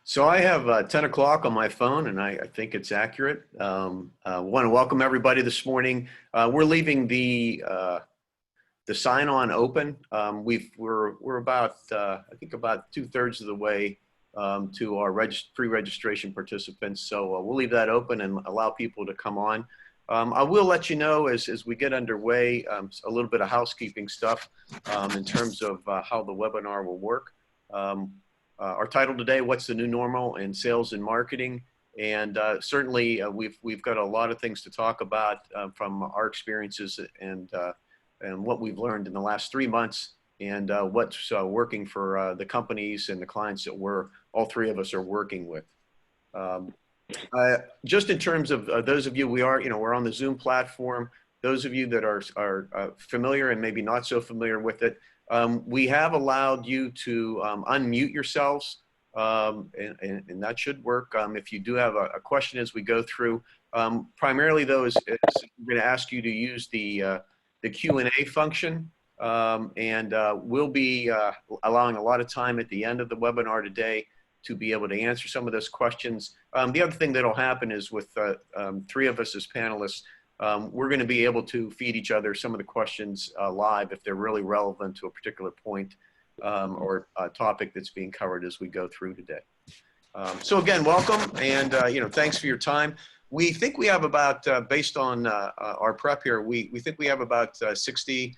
So I have 10 o'clock on my phone, and I think it's accurate. Want to welcome everybody this morning. We're leaving the sign-on open. We're about I think about 2/3 of the way to our pre-registration participants. So we'll leave that open and allow people to come on. I will let you know as we get underway a little bit of housekeeping stuff in terms of how the webinar will work. Our title today, What's the New Normal in Sales and Marketing? And certainly we've got a lot of things to talk about from our experiences and what we've learned in the last 3 months and what's working for the companies and the clients that all three of us are working with. Just in terms of those of you, we're on the Zoom platform. Those of you that are familiar and maybe not so familiar with it, we have allowed you to unmute yourselves, and that should work. If you do have a question as we go through, primarily though, we're going to ask you to use the Q&A function, and we'll be allowing a lot of time at the end of the webinar today to be able to answer some of those questions. The other thing that'll happen is with three of us as panelists, we're going to be able to feed each other some of the questions live if they're really relevant to a particular point or a topic that's being covered as we go through today. So again, welcome, and thanks for your time. We think we have about, based on our prep here, we think we have about 60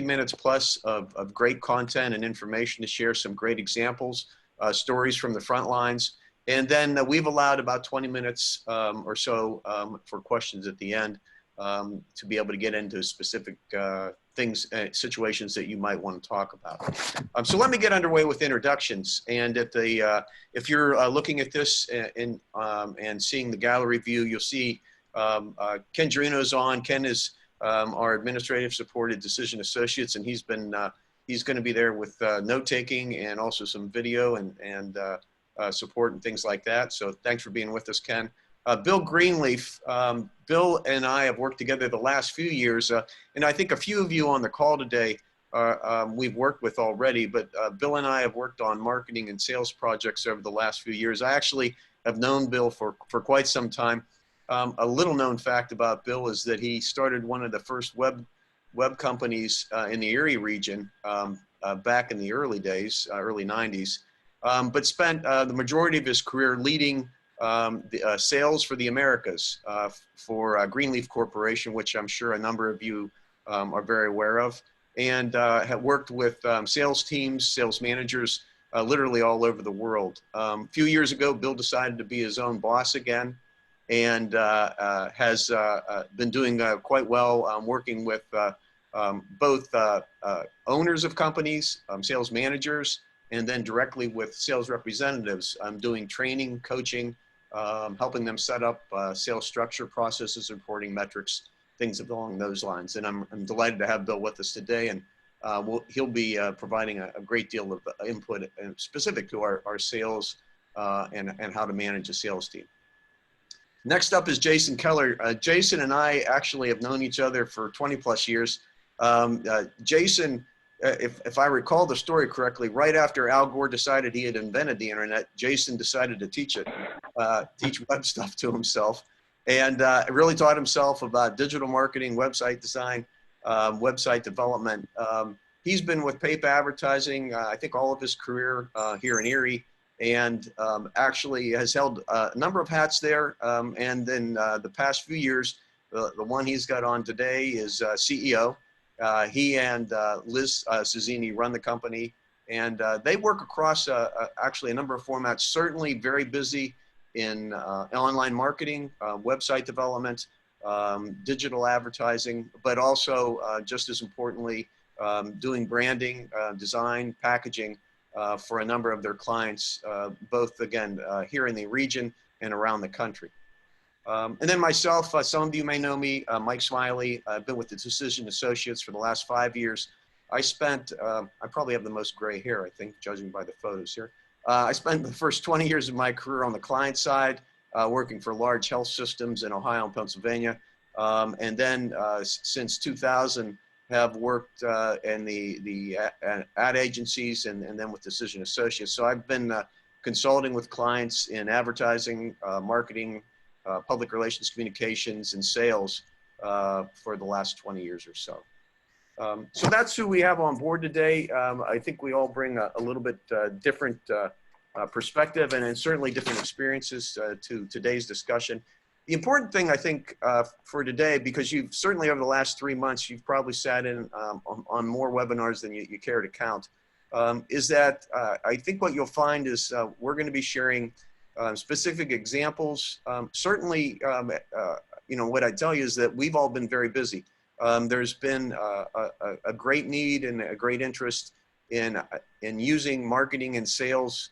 minutes plus of great content and information to share, some great examples, stories from the front lines. And then we've allowed about 20 minutes or so for questions at the end to be able to get into specific things, situations that you might want to talk about. So let me get underway with introductions. And if you're looking at this and seeing the gallery view, you'll see Ken Gerino's on. Ken is our administrative supported decision associates, and he's going to be there with note-taking and also some video and support and things like that. So thanks for being with us, Ken. Bill Greenleaf, Bill and I have worked together the last few years, and I think a few of you on the call today we've worked with already, but Bill and I have worked on marketing and sales projects over the last few years. I actually have known Bill for quite some time. A little known fact about Bill is that he started one of the first web companies in the Erie region back in the early days, early 90s, but spent the majority of his career leading the sales for the Americas for Greenleaf Corporation, which I'm sure a number of you are very aware of, and have worked with sales teams, sales managers, literally all over the world. A few years ago, Bill decided to be his own boss again, and has been doing quite well working with both owners of companies, sales managers, and then directly with sales representatives. I'm doing training, coaching, helping them set up sales structure, processes, reporting metrics, things along those lines. And I'm delighted to have Bill with us today, and he'll be providing a great deal of input specific to our sales and how to manage a sales team. Next up is Jason Keller. Jason and I actually have known each other for 20 plus years. Jason, if I recall the story correctly, right after Al Gore decided he had invented the internet, Jason decided to teach web stuff to himself, and really taught himself about digital marketing, website design, website development. He's been with Pape Advertising, I think all of his career here in Erie, and actually has held a number of hats there. And then the past few years, the one he's got on today is CEO. He and Liz Cizzini run the company, and they work across actually a number of formats, certainly very busy in online marketing, website development, digital advertising, but also just as importantly, doing branding, design, packaging for a number of their clients, both again here in the region and around the country. And then myself, some of you may know me, Mike Smiley. I've been with the Decision Associates for the last 5 years. I probably have the most gray hair, I think, judging by the photos here. I spent the first 20 years of my career on the client side, working for large health systems in Ohio and Pennsylvania. And then since 2000, have worked in the ad agencies and then with Decision Associates. So I've been consulting with clients in advertising, marketing, public relations, communications, and sales for the last 20 years or so. So that's who we have on board today. I think we all bring a little bit different perspective and certainly different experiences to today's discussion. The important thing, I think, for today, because you've certainly over the last 3 months, you've probably sat in on more webinars than you care to count, is that I think what you'll find is we're going to be sharing specific examples. Certainly, you know, what I tell you is that we've all been very busy. There's been a great need and a great interest in using marketing and sales,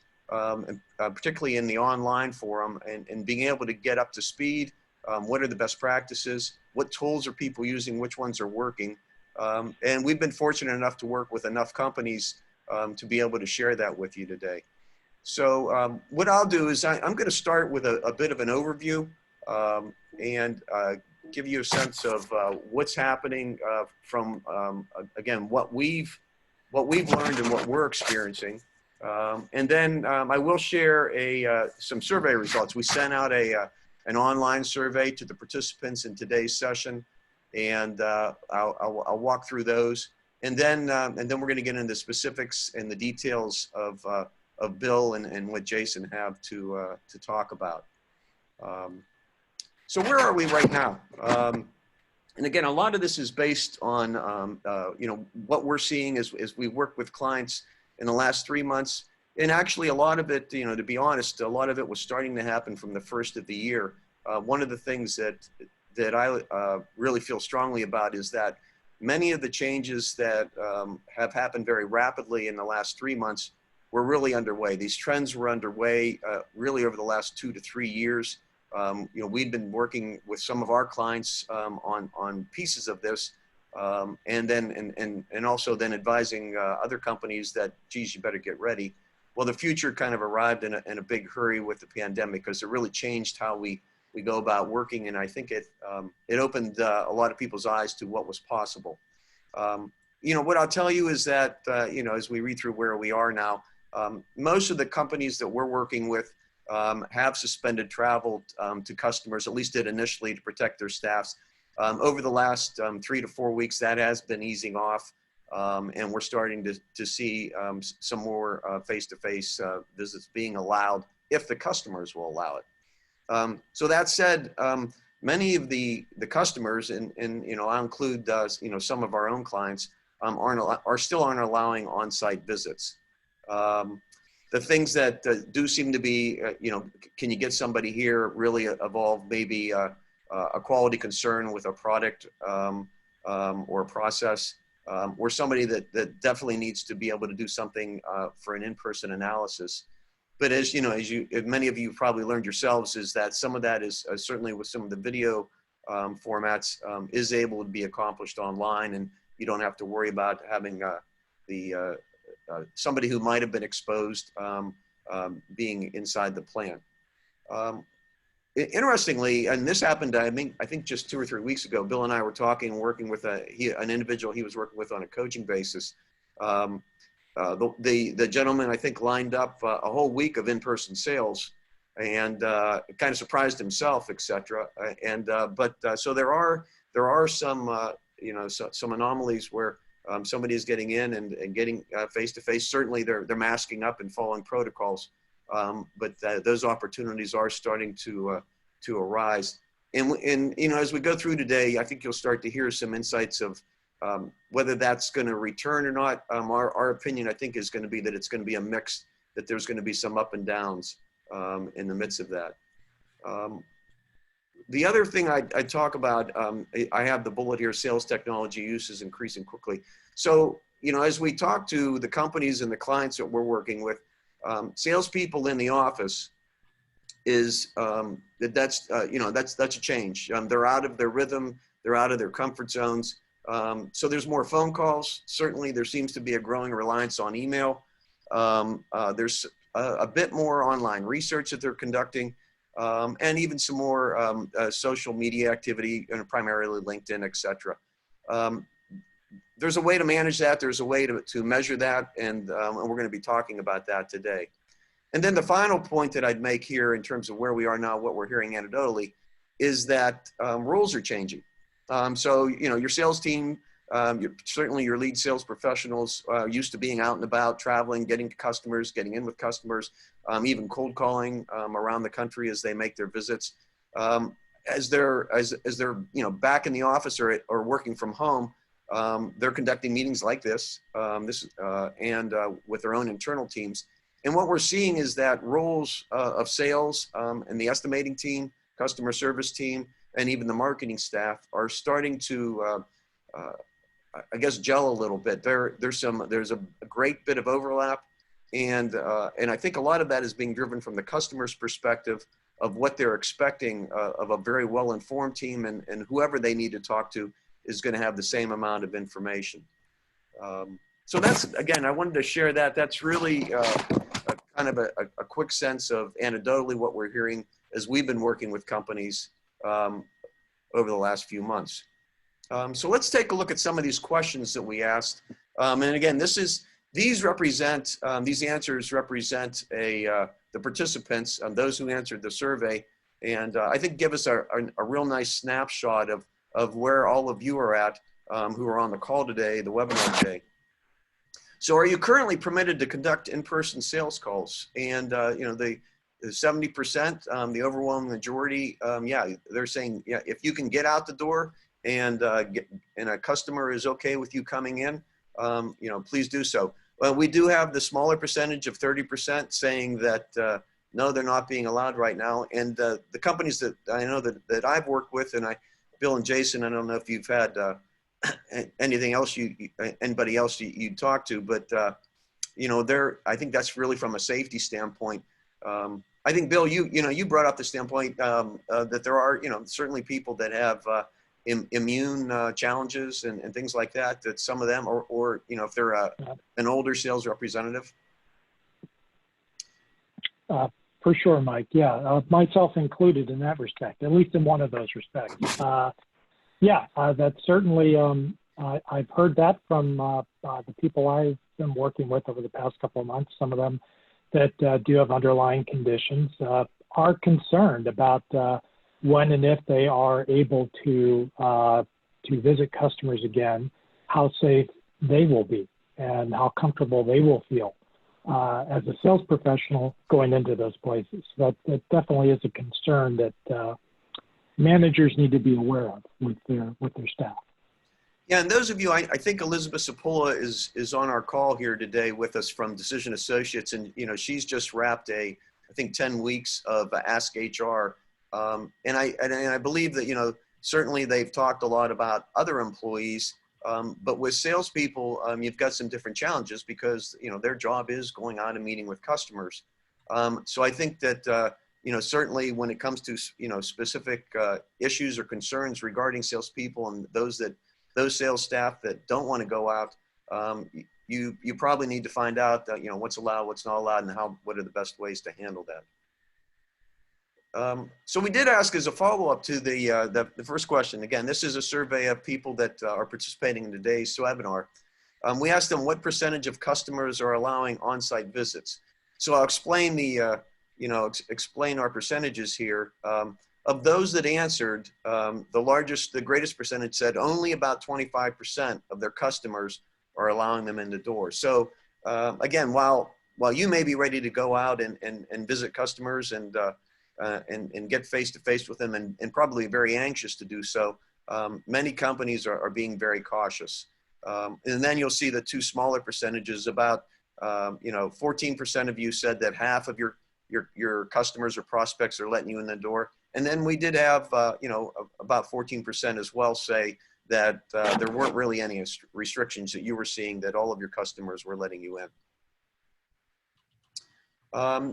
particularly in the online forum, and being able to get up to speed. What are the best practices? What tools are people using? Which ones are working? And we've been fortunate enough to work with enough companies to be able to share that with you today. So what I'll do is I'm going to start with a bit of an overview and give you a sense of what's happening from, again, what we've learned and what we're experiencing. And then I will share some survey results. We sent out an online survey to the participants in today's session, and I'll walk through those. And then we're going to get into specifics and the details of Bill and what Jason have to talk about. So where are we right now? And again, a lot of this is based on you know, what we're seeing as we work with clients in the last 3 months. And actually a lot of it, you know, to be honest, a lot of it was starting to happen from the first of the year. One of the things that I really feel strongly about is that many of the changes that have happened very rapidly in the last 3 months were really underway. These trends were underway really over the last 2 to 3 years. You know, we'd been working with some of our clients on pieces of this, and also then advising other companies that, geez, you better get ready. Well, the future kind of arrived in a big hurry with the pandemic, because it really changed how we go about working, and I think it opened a lot of people's eyes to what was possible. You know, what I'll tell you is that you know, as we read through where we are now, most of the companies that we're working with have suspended travel to customers, at least did initially, to protect their staffs. Over the last 3 to 4 weeks, that has been easing off, and we're starting to see some more face-to-face visits being allowed if the customers will allow it. So that said, many of the customers, and you know, I'll include you know, some of our own clients, still aren't allowing on-site visits. The things that do seem to be, you know, can you get somebody here, really evolve maybe a quality concern with a product or a process, or somebody that definitely needs to be able to do something for an in-person analysis. But as you know, as many of you probably learned yourselves, is that some of that is certainly with some of the video formats is able to be accomplished online, and you don't have to worry about having somebody who might have been exposed being inside the plant. Interestingly, and this happened, I think just 2 or 3 weeks ago, Bill and I were talking, working with an individual he was working with on a coaching basis. The gentleman, I think, lined up a whole week of in-person sales, and kind of surprised himself, etc. So there are some you know, some anomalies where somebody is getting in and getting face-to-face. Certainly they're masking up and following protocols, but those opportunities are starting to arise. And you know, as we go through today, I think you'll start to hear some insights of whether that's going to return or not. Our opinion, I think, is going to be that it's going to be a mix, that there's going to be some up and downs in the midst of that. The other thing I talk about, I have the bullet here: sales technology use is increasing quickly. So, you know, as we talk to the companies and the clients that we're working with, salespeople in the office is that's a change. They're out of their rhythm, they're out of their comfort zones. So there's more phone calls. Certainly, there seems to be a growing reliance on email. There's a bit more online research that they're conducting. And even some more social media activity, primarily LinkedIn, etc. There's a way to manage that. There's a way to measure that, and we're going to be talking about that today. And then the final point that I'd make here in terms of where we are now, what we're hearing anecdotally, is that roles are changing. So, your sales team, certainly your lead sales professionals used to being out and about, traveling, getting to customers, getting in with customers, even cold calling around the country as they make their visits. As they're back in the office or working from home, they're conducting meetings like this, and with their own internal teams. And what we're seeing is that roles of sales and the estimating team, customer service team, and even the marketing staff are starting to, I guess, gel a little bit. There's a great bit of overlap, and I think a lot of that is being driven from the customer's perspective of what they're expecting of a very well-informed team, and whoever they need to talk to is going to have the same amount of information. So that's, again, I wanted to share that. That's really kind of a quick sense of anecdotally what we're hearing as we've been working with companies over the last few months. So let's take a look at some of these questions that we asked. And again, these answers represent the participants, those who answered the survey, and I think give us a real nice snapshot of where all of you are at who are on the call today, the webinar today. So are you currently permitted to conduct in-person sales calls? And the 70%, the overwhelming majority, yeah, they're saying, yeah, if you can get out the door and a customer is okay with you coming in, please do so. Well, we do have the smaller percentage of 30% saying that no, they're not being allowed right now. And the companies that I know that I've worked with, and Bill and Jason, I don't know if you've had anything else anybody else you talk to, but I think that's really from a safety standpoint. I think Bill, you brought up the standpoint that there are certainly people that have immune challenges and things like that. That some of them, or if they're an older sales representative. For sure, Mike. Yeah, myself included in that respect, at least in one of those respects. Yeah, that's certainly, I've heard that from the people I've been working with over the past couple of months. Some of them that do have underlying conditions are concerned about when and if they are able to visit customers again, how safe they will be and how comfortable they will feel as a sales professional going into those places. That definitely is a concern that managers need to be aware of with their staff. Yeah, and those of you, I think Elizabeth Sapola is on our call here today with us from Decision Associates, and she's just wrapped I think 10 weeks of Ask HR, and I believe that certainly they've talked a lot about other employees, but with salespeople, you've got some different challenges because their job is going out and meeting with customers. So I think that certainly when it comes to specific issues or concerns regarding salespeople and those sales staff that don't want to go out, you probably need to find out what's allowed, what's not allowed, and what are the best ways to handle that. So we did ask as a follow-up to the first question. Again, this is a survey of people that are participating in today's webinar. We asked them what percentage of customers are allowing on-site visits. So I'll explain explain our percentages here. Of those that answered, the greatest percentage said only about 25% of their customers are allowing them in the door. So again, while you may be ready to go out and visit customers and get face-to-face with them and probably very anxious to do so, many companies are being very cautious. And then you'll see the two smaller percentages. About 14% of you said that half of your customers or prospects are letting you in the door. And then we did have, about 14% as well say that there weren't really any restrictions that you were seeing, that all of your customers were letting you in.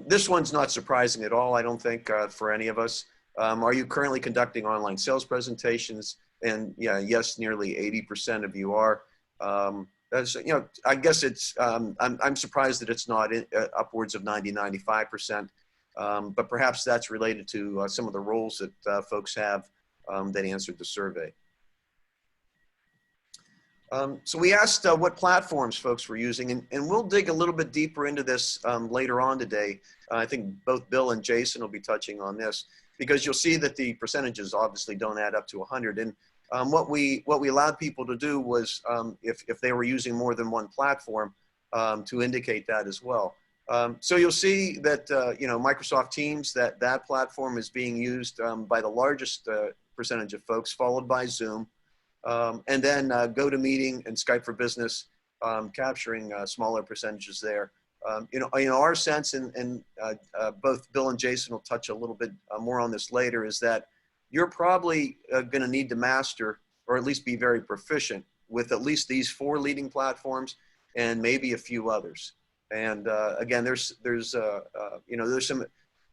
This one's not surprising at all, I don't think, for any of us. Are you currently conducting online sales presentations? And yeah, yes, nearly 80% of you are. I guess it's, I'm surprised that it's not upwards of 95%. But perhaps that's related to some of the roles that folks have that answered the survey. So we asked what platforms folks were using, and we'll dig a little bit deeper into this later on today. I think both Bill and Jason will be touching on this, because you'll see that the percentages obviously don't add up to 100. And what we allowed people to do was, if they were using more than one platform, to indicate that as well. So you'll see that Microsoft Teams, that platform is being used by the largest percentage of folks, followed by Zoom. And then GoToMeeting and Skype for Business, capturing smaller percentages there. Our sense, and both Bill and Jason will touch a little bit more on this later, is that you're probably going to need to master, or at least be very proficient with at least these 4 leading platforms and maybe a few others. And again, there's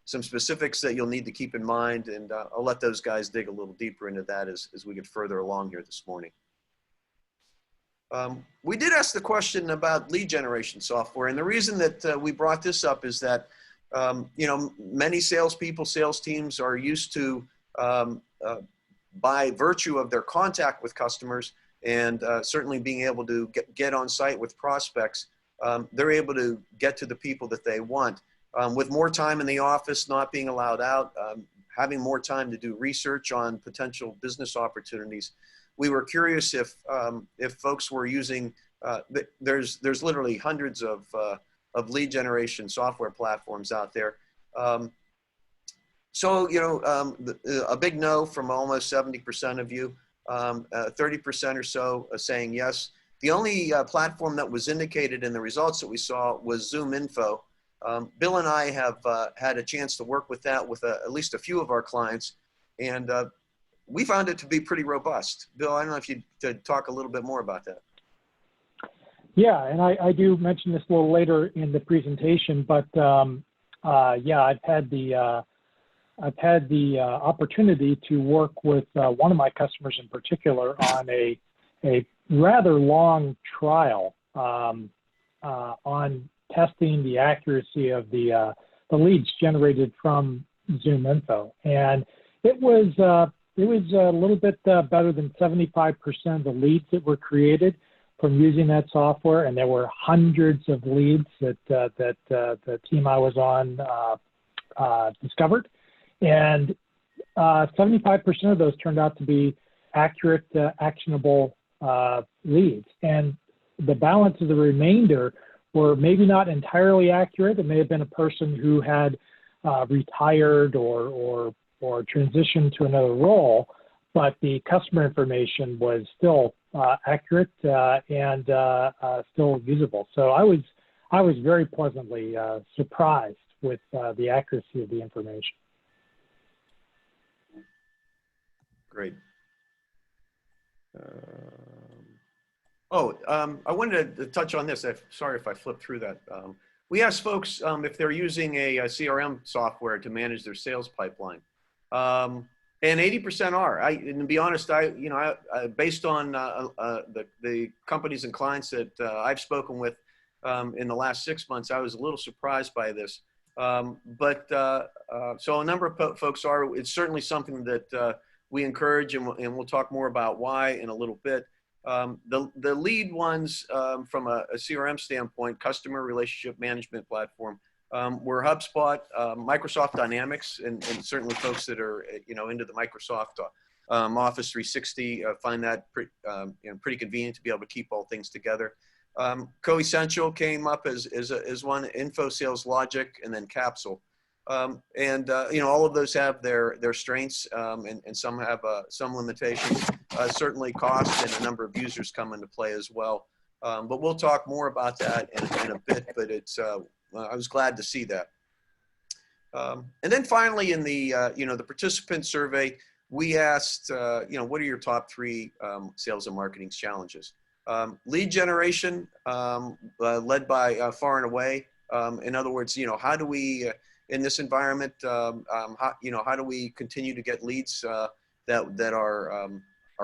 some specifics that you'll need to keep in mind, and I'll let those guys dig a little deeper into that as we get further along here this morning. We did ask the question about lead generation software, and the reason that we brought this up is that many salespeople, sales teams are used to, by virtue of their contact with customers and certainly being able to get on site with prospects, they're able to get to the people that they want. With more time in the office, not being allowed out, having more time to do research on potential business opportunities, we were curious if folks were using. There's literally hundreds of lead generation software platforms out there. So a big no from almost 70% of you, 30% or so saying yes. The only platform that was indicated in the results that we saw was Zoom Info. Bill and I have had a chance to work with that with at least a few of our clients, and we found it to be pretty robust. Bill, I don't know if you could talk a little bit more about that. Yeah, and I do mention this a little later in the presentation, but yeah, I've had the opportunity to work with one of my customers in particular on a rather long trial on testing the accuracy of the leads generated from Zoom Info, and it was a little bit better than 75% of the leads that were created from using that software, and there were hundreds of leads that the team I was on discovered, and 75% of those turned out to be accurate, actionable leads, and the balance of the remainder were maybe not entirely accurate. It may have been a person who had retired or transitioned to another role, but the customer information was still accurate and still usable. So I was very pleasantly surprised with the accuracy of the information. Great. I wanted to touch on this. Sorry if I flipped through that. We asked folks if they're using a CRM software to manage their sales pipeline, and 80% are. And to be honest, based on the companies and clients that I've spoken with in the last 6 months, I was a little surprised by this. So a number of folks are. It's certainly something that we encourage, and we'll talk more about why in a little bit. The lead ones from a CRM standpoint, customer relationship management platform, were HubSpot, Microsoft Dynamics, and certainly folks that are into the Microsoft Office 360 find that pretty convenient to be able to keep all things together. CoEssential came up as one, Info Sales Logic, and then Capsule. All of those have their strengths, and some have some limitations. Certainly cost and a number of users come into play as well. But we'll talk more about that in a bit, but I was glad to see that. And then finally in the participant survey, we asked, what are your top 3 sales and marketing challenges? Lead generation, led by far and away. In other words, how do we, in this environment, how do we continue to get leads that are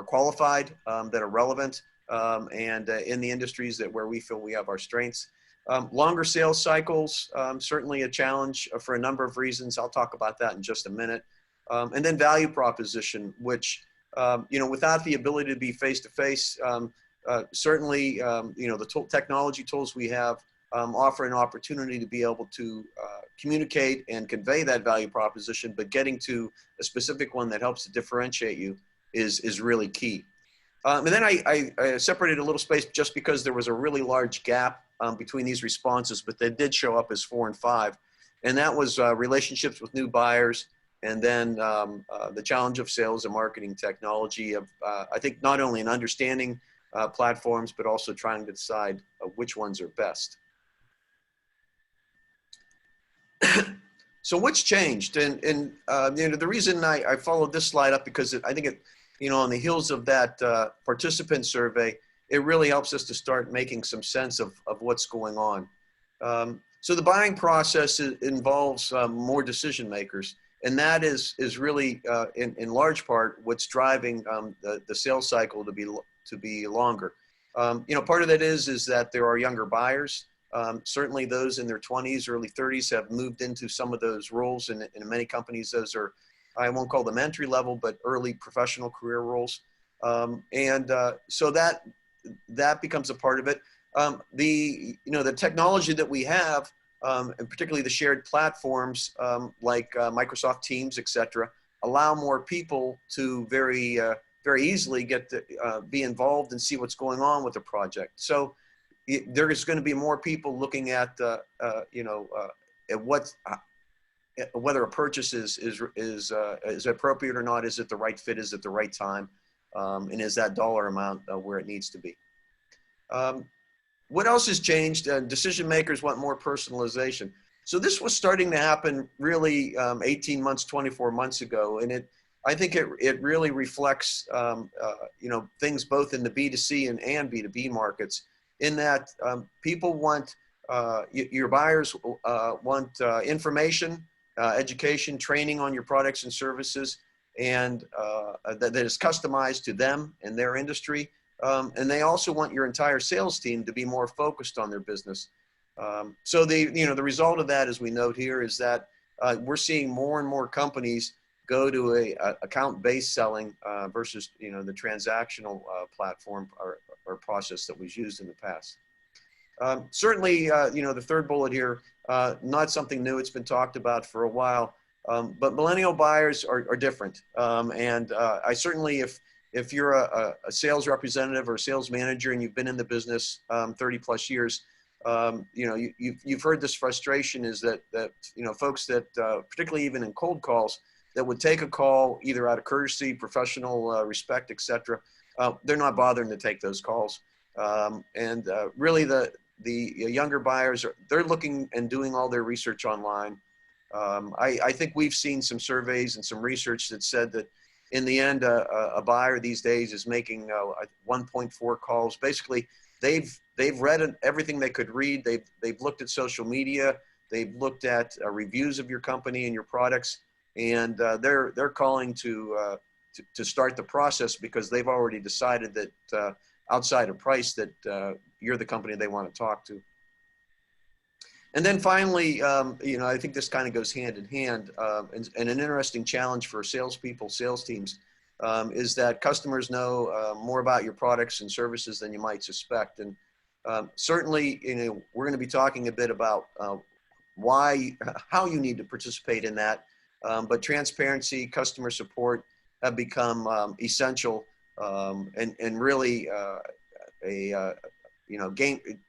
qualified, that are relevant, and in the industries where we feel we have our strengths. Longer sales cycles, certainly a challenge for a number of reasons. I'll talk about that in just a minute. And then value proposition, which, without the ability to be face-to-face, certainly, the technology tools we have offer an opportunity to be able to communicate and convey that value proposition, but getting to a specific one that helps to differentiate you is really key. And then I separated a little space just because there was a really large gap between these responses, but they did show up as 4 and 5. And that was relationships with new buyers, and then the challenge of sales and marketing technology of, I think, not only in understanding platforms, but also trying to decide which ones are best. So what's changed? And the reason I followed this slide up, because I think it, on the heels of that participant survey, it really helps us to start making some sense of what's going on. So the buying process involves more decision makers, and that is really in large part what's driving the sales cycle to be longer. Part of that is that there are younger buyers. Certainly those in their 20s, early 30s have moved into some of those roles, and in many companies those are, I won't call them entry level, but early professional career roles. So that becomes a part of it. The technology that we have, and particularly the shared platforms like Microsoft Teams, et cetera, allow more people to very easily get to be involved and see what's going on with the project. So there is going to be more people looking at whether a purchase is appropriate or not. Is it the right fit? Is it the right time? And is that dollar amount where it needs to be? What else has changed? Decision makers want more personalization. So this was starting to happen really 18 months, 24 months ago, and I think it really reflects things both in the B2C and B2B markets, in that people want, your buyers want information, education, training on your products and services, and that is customized to them and their industry. And they also want your entire sales team to be more focused on their business. So the result of that, as we note here, is that we're seeing more and more companies go to a account-based selling versus the transactional platform or process that was used in the past. Certainly, the third bullet here, not something new. It's been talked about for a while, but millennial buyers are different. And I certainly, if you're a sales representative or a sales manager and you've been in the business 30 plus years, you've heard this frustration is that folks that particularly even in cold calls that would take a call either out of courtesy, professional respect, etc. They're not bothering to take those calls. And really the younger buyers, they're looking and doing all their research online. I think we've seen some surveys and some research that said that in the end, a buyer these days is making 1.4 calls. Basically, they've read everything they could read. They've looked at social media. They've looked at reviews of your company and your products, and they're calling to start the process because they've already decided that outside of price that you're the company they want to talk to. And then finally, I think this kind of goes hand in hand, and an interesting challenge for salespeople, sales teams, is that customers know more about your products and services than you might suspect. And certainly, we're going to be talking a bit about how you need to participate in that. But transparency, customer support have become essential, and really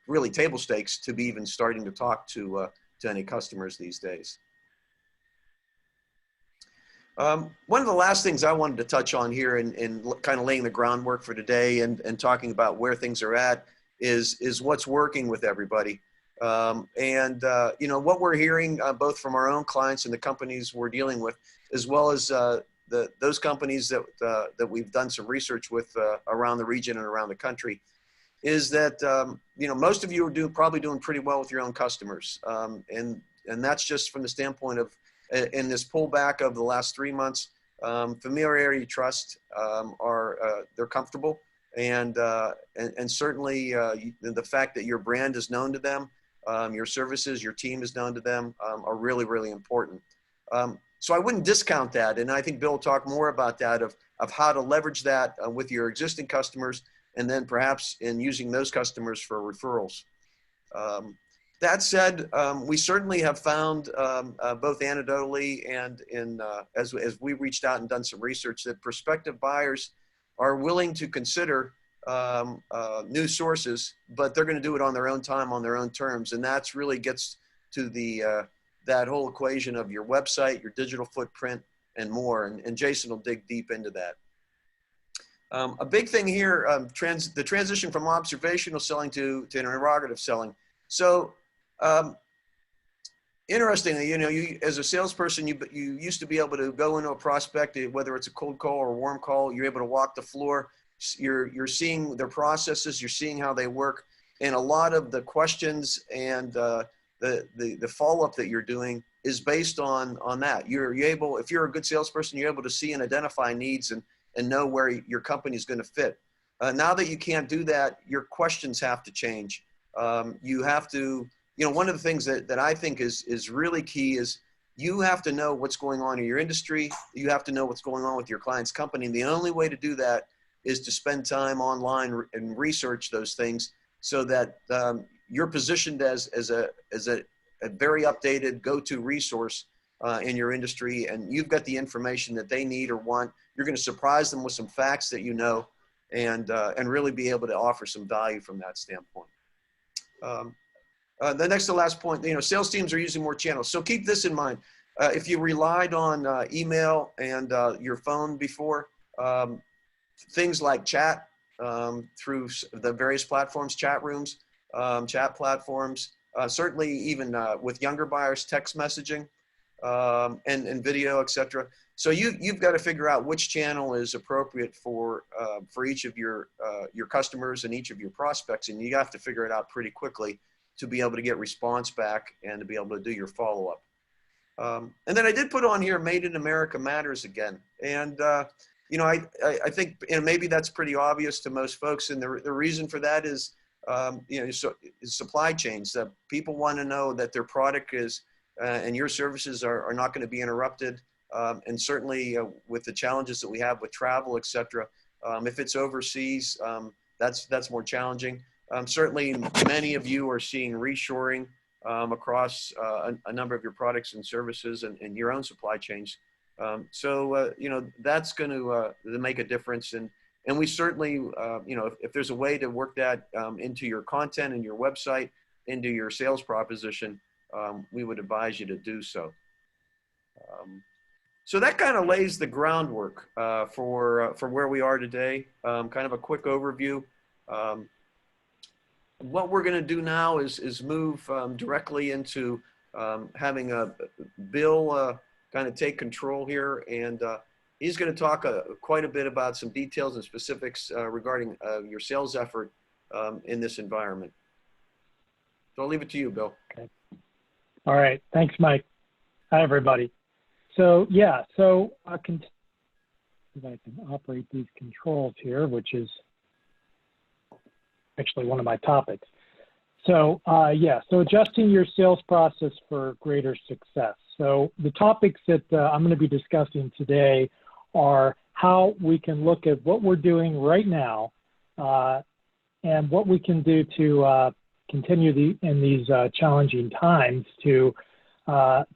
really table stakes to be even starting to talk to any customers these days. One of the last things I wanted to touch on here and kind of laying the groundwork for today and talking about where things are at is what's working with everybody. What we're hearing both from our own clients and the companies we're dealing with, as well as those companies that we've done some research with around the region and around the country, is that most of you are probably doing pretty well with your own customers, and that's just from the standpoint of in this pullback of the last 3 months, familiarity, trust, they're comfortable, and certainly the fact that your brand is known to them, your services, your team is known to them, are really, really important. So I wouldn't discount that, and I think Bill will talk more about that of how to leverage that with your existing customers, and then perhaps in using those customers for referrals. That said, we certainly have found both anecdotally and as we reached out and done some research that prospective buyers are willing to consider new sources, but they're going to do it on their own time, on their own terms. And that's really gets to that whole equation of your website, your digital footprint, and more. And Jason will dig deep into that. A big thing here, the transition from observational selling to interrogative selling. So interestingly, you as a salesperson, you used to be able to go into a prospect, whether it's a cold call or a warm call, you're able to walk the floor. You're seeing their processes, you're seeing how they work, and a lot of the questions and the follow-up that you're doing is based on that. You're able, if you're a good salesperson, you're able to see and identify needs and know where your company is going to fit. Now that you can't do that, your questions have to change. You have to, one of the things that I think is really key is you have to know what's going on in your industry. You have to know what's going on with your client's company. And the only way to do that is to spend time online and research those things so that you're positioned as a very updated go-to resource in your industry, and you've got the information that they need or want. You're going to surprise them with some facts that you know, and really be able to offer some value from that standpoint. The next to last point, sales teams are using more channels. So keep this in mind. If you relied on email and your phone before, things like chat through the various platforms, chat rooms, chat platforms, certainly even with younger buyers, text messaging and video, etc. So you've got to figure out which channel is appropriate for each of your customers and each of your prospects, and you have to figure it out pretty quickly to be able to get response back and to be able to do your follow-up. And then I did put on here, Made in America Matters again. And I think maybe that's pretty obvious to most folks, and the reason for that is supply chains. People want to know that their product is and your services are not going to be interrupted, and certainly with the challenges that we have with travel, etc. If it's overseas, that's more challenging. Certainly, many of you are seeing reshoring across a number of your products and services and your own supply chains. So that's going to make a difference, and we certainly if there's a way to work that into your content and your website, into your sales proposition, we would advise you to do so. So that kind of lays the groundwork for where we are today. Kind of a quick overview. What we're going to do now is move directly into having Bill kind of take control here, and he's going to talk quite a bit about some details and specifics regarding your sales effort in this environment. So I'll leave it to you, Bill. Okay. All right. Thanks, Mike. Hi, everybody. So yeah, I can operate these controls here, which is actually one of my topics. So so adjusting your sales process for greater success. So the topics that I'm going to be discussing today are how we can look at what we're doing right now and what we can do to continue in these challenging times to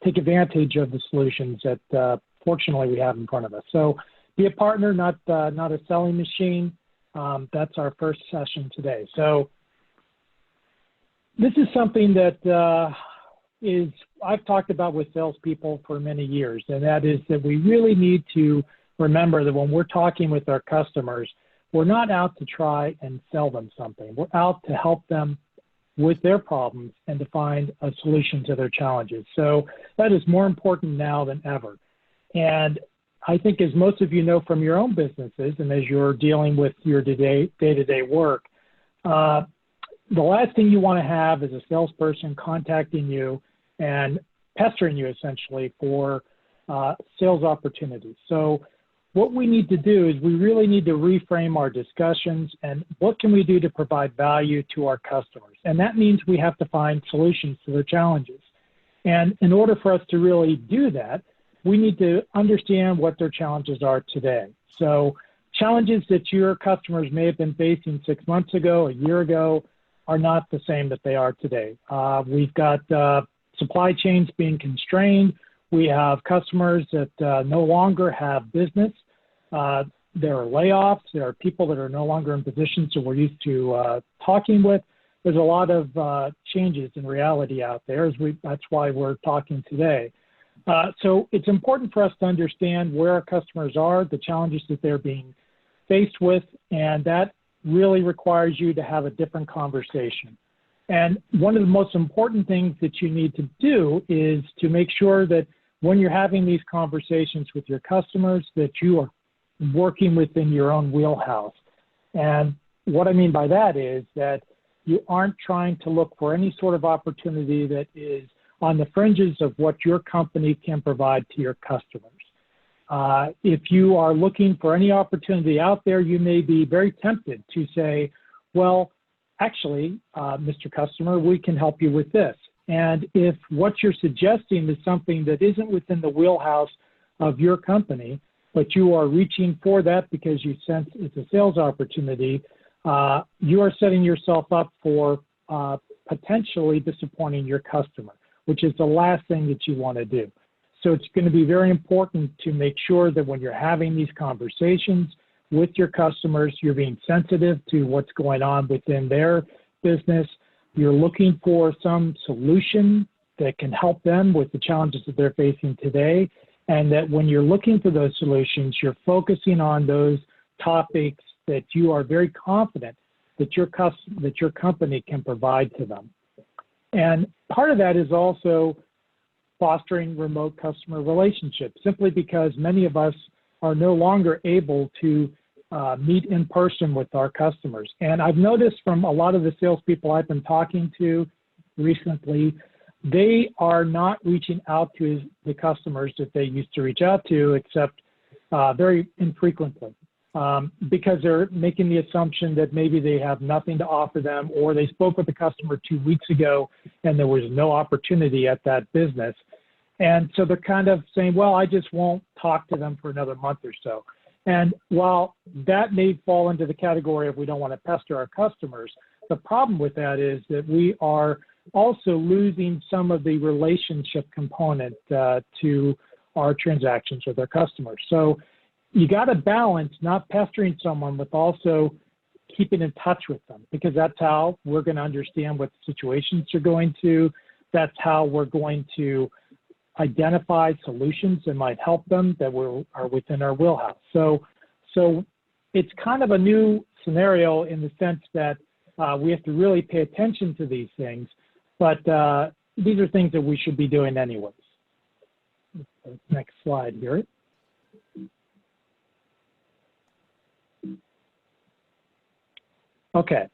take advantage of the solutions that fortunately we have in front of us. So be a partner, not a selling machine. That's our first session today. So this is something that I've talked about with salespeople for many years, and that is that we really need to remember that when we're talking with our customers, we're not out to try and sell them something. We're out to help them with their problems and to find a solution to their challenges. So that is more important now than ever. And I think, as most of you know from your own businesses and as you're dealing with your day-to-day work, the last thing you want to have is a salesperson contacting you and pestering you essentially for sales opportunities. So what we need to do is we really need to reframe our discussions and what can we do to provide value to our customers. And that means we have to find solutions to their challenges. And in order for us to really do that, we need to understand what their challenges are today. So challenges that your customers may have been facing 6 months ago, a year ago, are not the same that they are today. We've got supply chains being constrained. We have customers that no longer have business. There are layoffs. There are people that are no longer in positions that we're used to talking with. There's a lot of changes in reality out there. That's why we're talking today. So it's important for us to understand where our customers are, the challenges that they're being faced with, and that really requires you to have a different conversation. And one of the most important things that you need to do is to make sure that when you're having these conversations with your customers, that you are working within your own wheelhouse. And what I mean by that is that you aren't trying to look for any sort of opportunity that is on the fringes of what your company can provide to your customers. If you are looking for any opportunity out there, you may be very tempted to say, well, actually, Mr. Customer, we can help you with this. And if what you're suggesting is something that isn't within the wheelhouse of your company, but you are reaching for that because you sense it's a sales opportunity, you are setting yourself up for potentially disappointing your customer, which is the last thing that you want to do. So it's going to be very important to make sure that when you're having these conversations with your customers, you're being sensitive to what's going on within their business. You're looking for some solution that can help them with the challenges that they're facing today. And that when you're looking for those solutions, you're focusing on those topics that you are very confident that your company can provide to them. And part of that is also fostering remote customer relationships, simply because many of us are no longer able to meet in person with our customers. And I've noticed from a lot of the salespeople I've been talking to recently, they are not reaching out to the customers that they used to reach out to, except very infrequently, because they're making the assumption that maybe they have nothing to offer them, or they spoke with the customer 2 weeks ago and there was no opportunity at that business. And so they're kind of saying, well, I just won't talk to them for another month or so. And while that may fall into the category of we don't want to pester our customers, the problem with that is that we are also losing some of the relationship component to our transactions with our customers. So you got to balance not pestering someone with also keeping in touch with them, because that's how we're going to understand what situations you're going to. That's how we're going to identify solutions that might help them that are within our wheelhouse. So it's kind of a new scenario in the sense that we have to really pay attention to these things, but these are things that we should be doing anyways. Next slide here. Okay.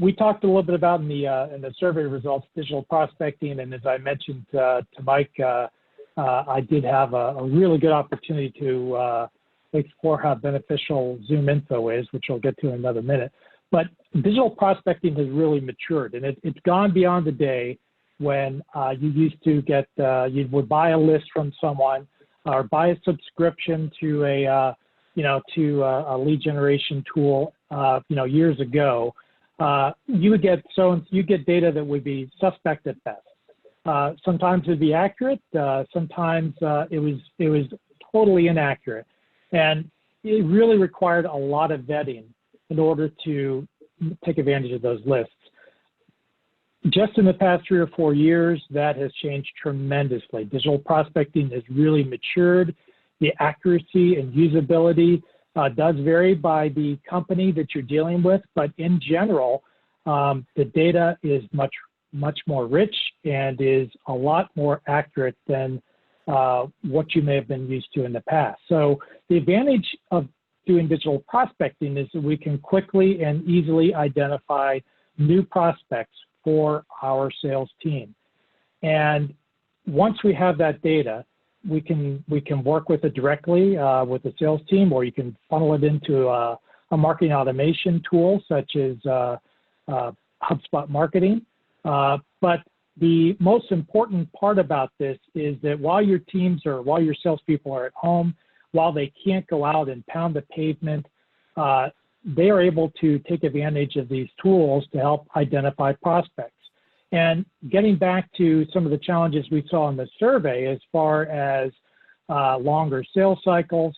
We talked a little bit about in the survey results, digital prospecting, and as I mentioned to Mike, I did have a really good opportunity to explore how beneficial Zoom Info is, which I'll get to in another minute. But digital prospecting has really matured, and it's gone beyond the day when you used to get, you would buy a list from someone or buy a subscription to a lead generation tool, years ago. You would get data that would be suspect at best. Sometimes it'd be accurate. Sometimes it was totally inaccurate, and it really required a lot of vetting in order to take advantage of those lists. Just in the past 3 or 4 years, that has changed tremendously. Digital prospecting has really matured. The accuracy and usability does vary by the company that you're dealing with, but in general, the data is much more rich and is a lot more accurate than what you may have been used to in the past. So the advantage of doing digital prospecting is that we can quickly and easily identify new prospects for our sales team. And once we have that data, we can work with it directly with the sales team, or you can funnel it into a marketing automation tool such as HubSpot Marketing. But the most important part about this is that while your salespeople are at home, while they can't go out and pound the pavement, they are able to take advantage of these tools to help identify prospects. And getting back to some of the challenges we saw in the survey as far as longer sales cycles,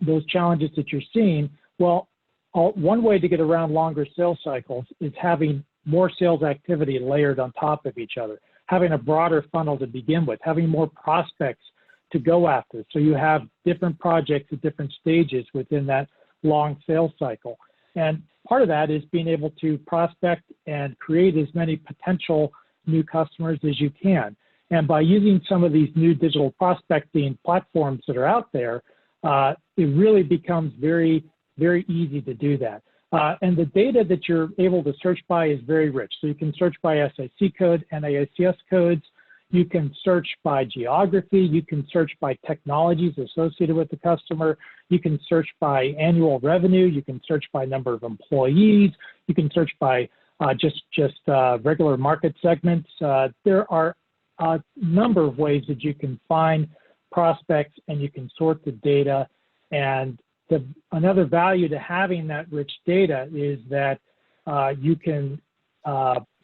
those challenges that you're seeing, well, one way to get around longer sales cycles is having more sales activity layered on top of each other, having a broader funnel to begin with, having more prospects to go after. So you have different projects at different stages within that long sales cycle. And part of that is being able to prospect and create as many potential new customers as you can. And by using some of these new digital prospecting platforms that are out there, it really becomes very, very easy to do that. And the data that you're able to search by is very rich. So you can search by SIC code, NAICS codes. You can search by geography. You can search by technologies associated with the customer. You can search by annual revenue. You can search by number of employees. You can search by just regular market segments. There are a number of ways that you can find prospects, and you can sort the data. And another value to having that rich data is that you can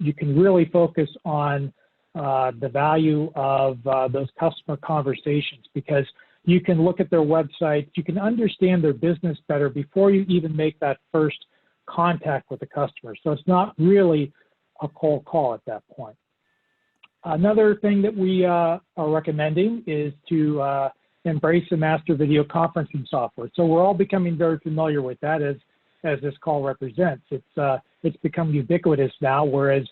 really focus on the value of those customer conversations, because you can look at their website, you can understand their business better before you even make that first contact with the customer. So it's not really a cold call at that point. Another thing that we are recommending is to embrace the master video conferencing software. So we're all becoming very familiar with that as this call represents. It's become ubiquitous now, whereas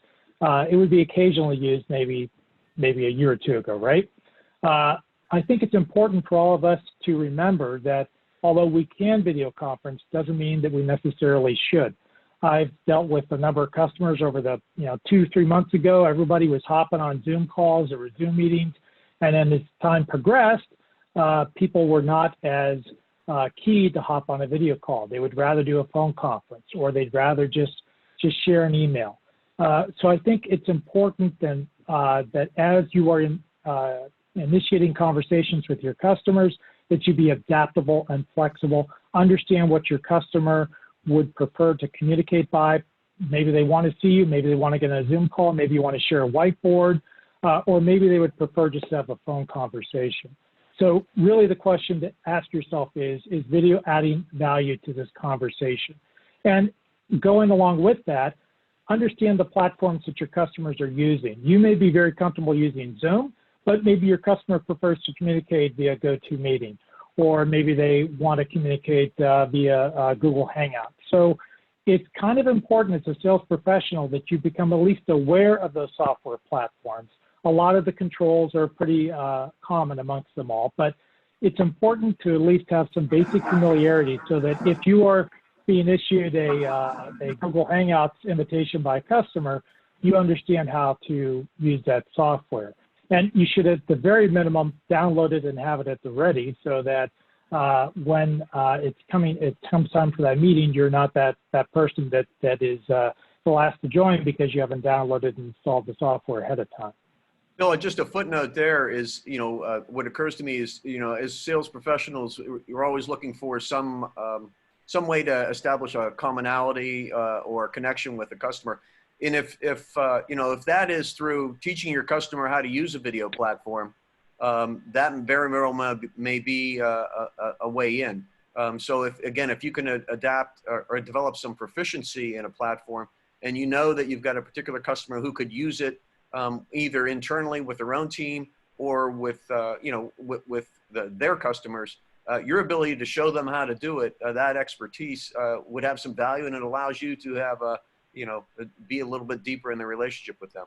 it would be occasionally used maybe a year or two ago, right? I think it's important for all of us to remember that although we can video conference, doesn't mean that we necessarily should. I've dealt with a number of customers over the 2-3 months ago. Everybody was hopping on Zoom calls or Zoom meetings, and then as time progressed, people were not as key to hop on a video call. They would rather do a phone conference, or they'd rather just share an email. So I think it's important then that as you are initiating conversations with your customers, that you be adaptable and flexible, understand what your customer would prefer to communicate by. Maybe they want to see you, maybe they want to get on a Zoom call, maybe you want to share a whiteboard, or maybe they would prefer just to have a phone conversation. So really the question to ask yourself is video adding value to this conversation? And going along with that, understand the platforms that your customers are using. You may be very comfortable using Zoom, but maybe your customer prefers to communicate via GoToMeeting, or maybe they want to communicate via Google Hangout. So it's kind of important as a sales professional that you become at least aware of those software platforms. A lot of the controls are pretty common amongst them all, but it's important to at least have some basic familiarity so that if you are being issued a Google Hangouts invitation by a customer, you understand how to use that software. And you should, at the very minimum, download it and have it at the ready so that when it comes time for that meeting, you're not that person that is the last to join because you haven't downloaded and installed the software ahead of time. No, just a footnote there is, what occurs to me is, as sales professionals, you're always looking for some way to establish a commonality or a connection with the customer. And if that is through teaching your customer how to use a video platform, that very well may be a way in. So if you can adapt or develop some proficiency in a platform, and you know that you've got a particular customer who could use it either internally with their own team or with their customers, your ability to show them how to do it, that expertise would have some value, and it allows you to have be a little bit deeper in the relationship with them.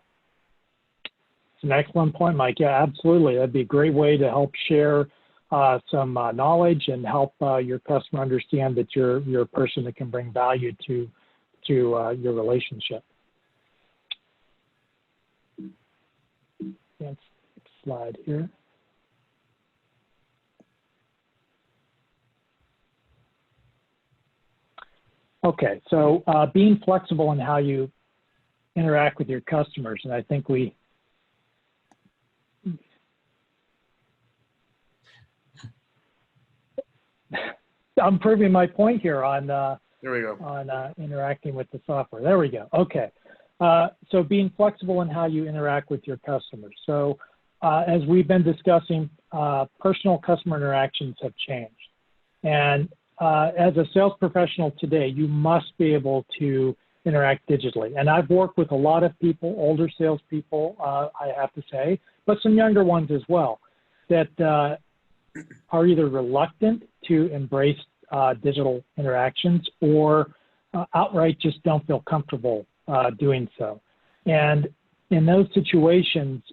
It's an excellent point, Mike. Yeah, absolutely. That'd be a great way to help share some knowledge and help your customer understand that you're a person that can bring value to your relationship. Next slide here. Okay, so being flexible in how you interact with your customers, and I think we I'm proving my point here on There we go. interacting with the software. There we go. Okay. So being flexible in how you interact with your customers. So as we've been discussing, personal customer interactions have changed. And as a sales professional today, you must be able to interact digitally. And I've worked with a lot of people, older salespeople, I have to say, but some younger ones as well, that are either reluctant to embrace digital interactions or outright just don't feel comfortable doing so. And in those situations,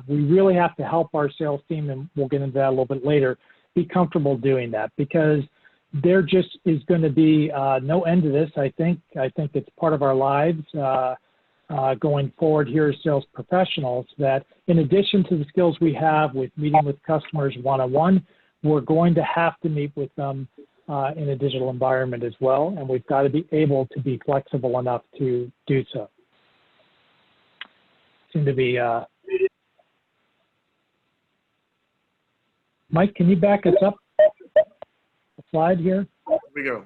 we really have to help our sales team, and we'll get into that a little bit later, be comfortable doing that, because there just is going to be no end to this. I think it's part of our lives going forward here as sales professionals, that in addition to the skills we have with meeting with customers one-on-one, we're going to have to meet with them in a digital environment as well, and we've got to be able to be flexible enough to do so. Seem to be Mike, can you back us up a slide here? Here we go.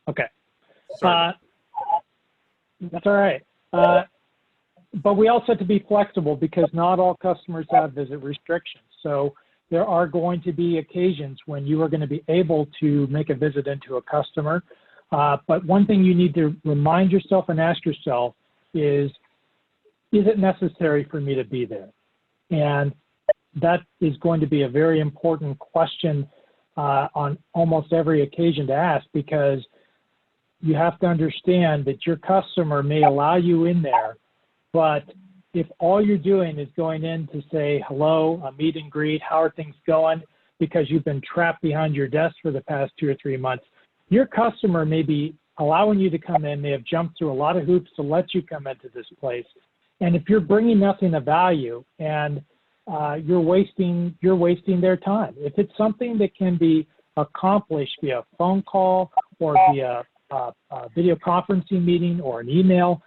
Okay. Sorry. That's all right. But we also have to be flexible, because not all customers have visit restrictions. So there are going to be occasions when you are going to be able to make a visit into a customer. But one thing you need to remind yourself and ask yourself is it necessary for me to be there? And that is going to be a very important question on almost every occasion to ask, because you have to understand that your customer may allow you in there, but if all you're doing is going in to say hello, a meet and greet, how are things going, because you've been trapped behind your desk for the past 2 or 3 months, your customer may be allowing you to come in. They have jumped through a lot of hoops to let you come into this place. And if you're bringing nothing of value, and you're wasting their time. If it's something that can be accomplished via phone call or via a video conferencing meeting or an email,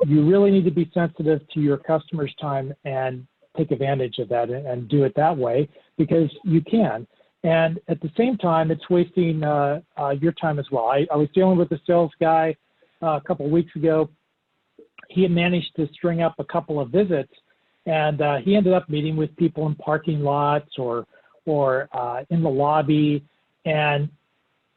you really need to be sensitive to your customer's time and take advantage of that and do it that way, because you can. And at the same time, it's wasting your time as well. I was dealing with a sales guy a couple of weeks ago. He had managed to string up a couple of visits, and he ended up meeting with people in parking lots or in the lobby, and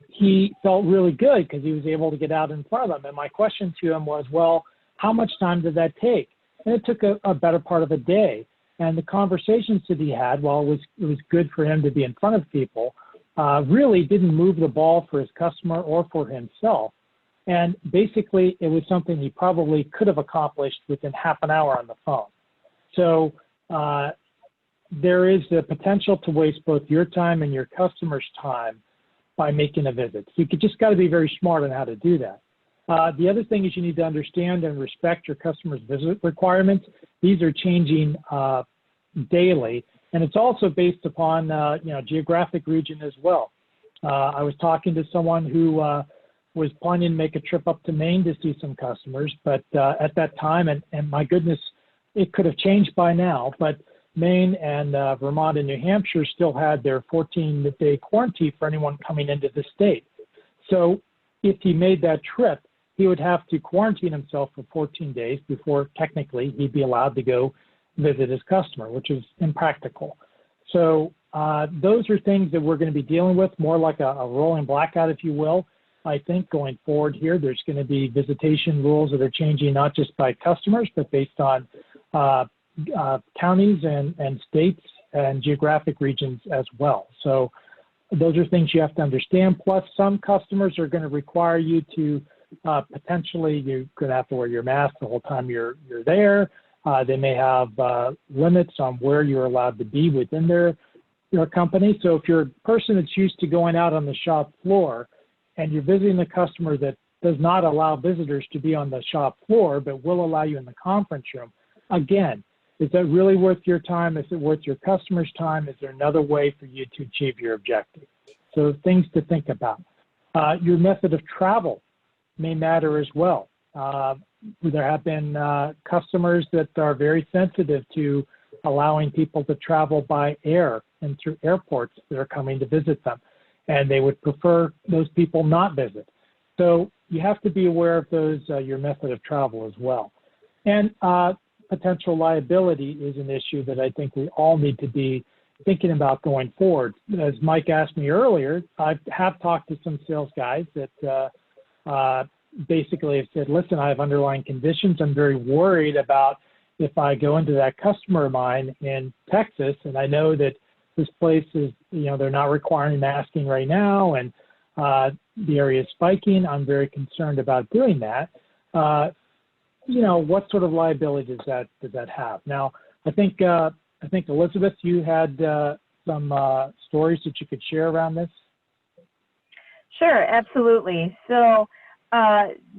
he felt really good because he was able to get out in front of them. And my question to him was, well, how much time did that take? And it took a better part of a day. And the conversations that he had, while it was good for him to be in front of people, really didn't move the ball for his customer or for himself. And basically, it was something he probably could have accomplished within half an hour on the phone. So there is the potential to waste both your time and your customer's time by making a visit. So you just got to be very smart on how to do that. The other thing is you need to understand and respect your customer's visit requirements. These are changing daily, and it's also based upon geographic region as well. I was talking to someone who was planning to make a trip up to Maine to see some customers, but at that time, and my goodness, it could have changed by now, but Maine and Vermont and New Hampshire still had their 14-day quarantine for anyone coming into the state. So if he made that trip, he would have to quarantine himself for 14 days before technically he'd be allowed to go visit his customer, which is impractical. So those are things that we're going to be dealing with, more like a rolling blackout, if you will. I think going forward here, there's going to be visitation rules that are changing not just by customers, but based on counties and states and geographic regions as well. So those are things you have to understand. Plus, some customers are going to require you to potentially, you're going to have to wear your mask the whole time you're there. They may have limits on where you're allowed to be within their company. So if you're a person that's used to going out on the shop floor and you're visiting a customer that does not allow visitors to be on the shop floor, but will allow you in the conference room, again, is that really worth your time? Is it worth your customer's time? Is there another way for you to achieve your objective? So things to think about. Your method of travel may matter as well. There have been customers that are very sensitive to allowing people to travel by air and through airports that are coming to visit them. And they would prefer those people not visit. So you have to be aware of those, your method of travel as well. And potential liability is an issue that I think we all need to be thinking about going forward. As Mike asked me earlier, I have talked to some sales guys that basically have said, listen, I have underlying conditions. I'm very worried about if I go into that customer of mine in Texas, and I know that this place is, they're not requiring masking right now, and the area is spiking. I'm very concerned about doing that. What sort of liability does that have? Now, I think Elizabeth, you had some stories that you could share around this. Sure, absolutely. So,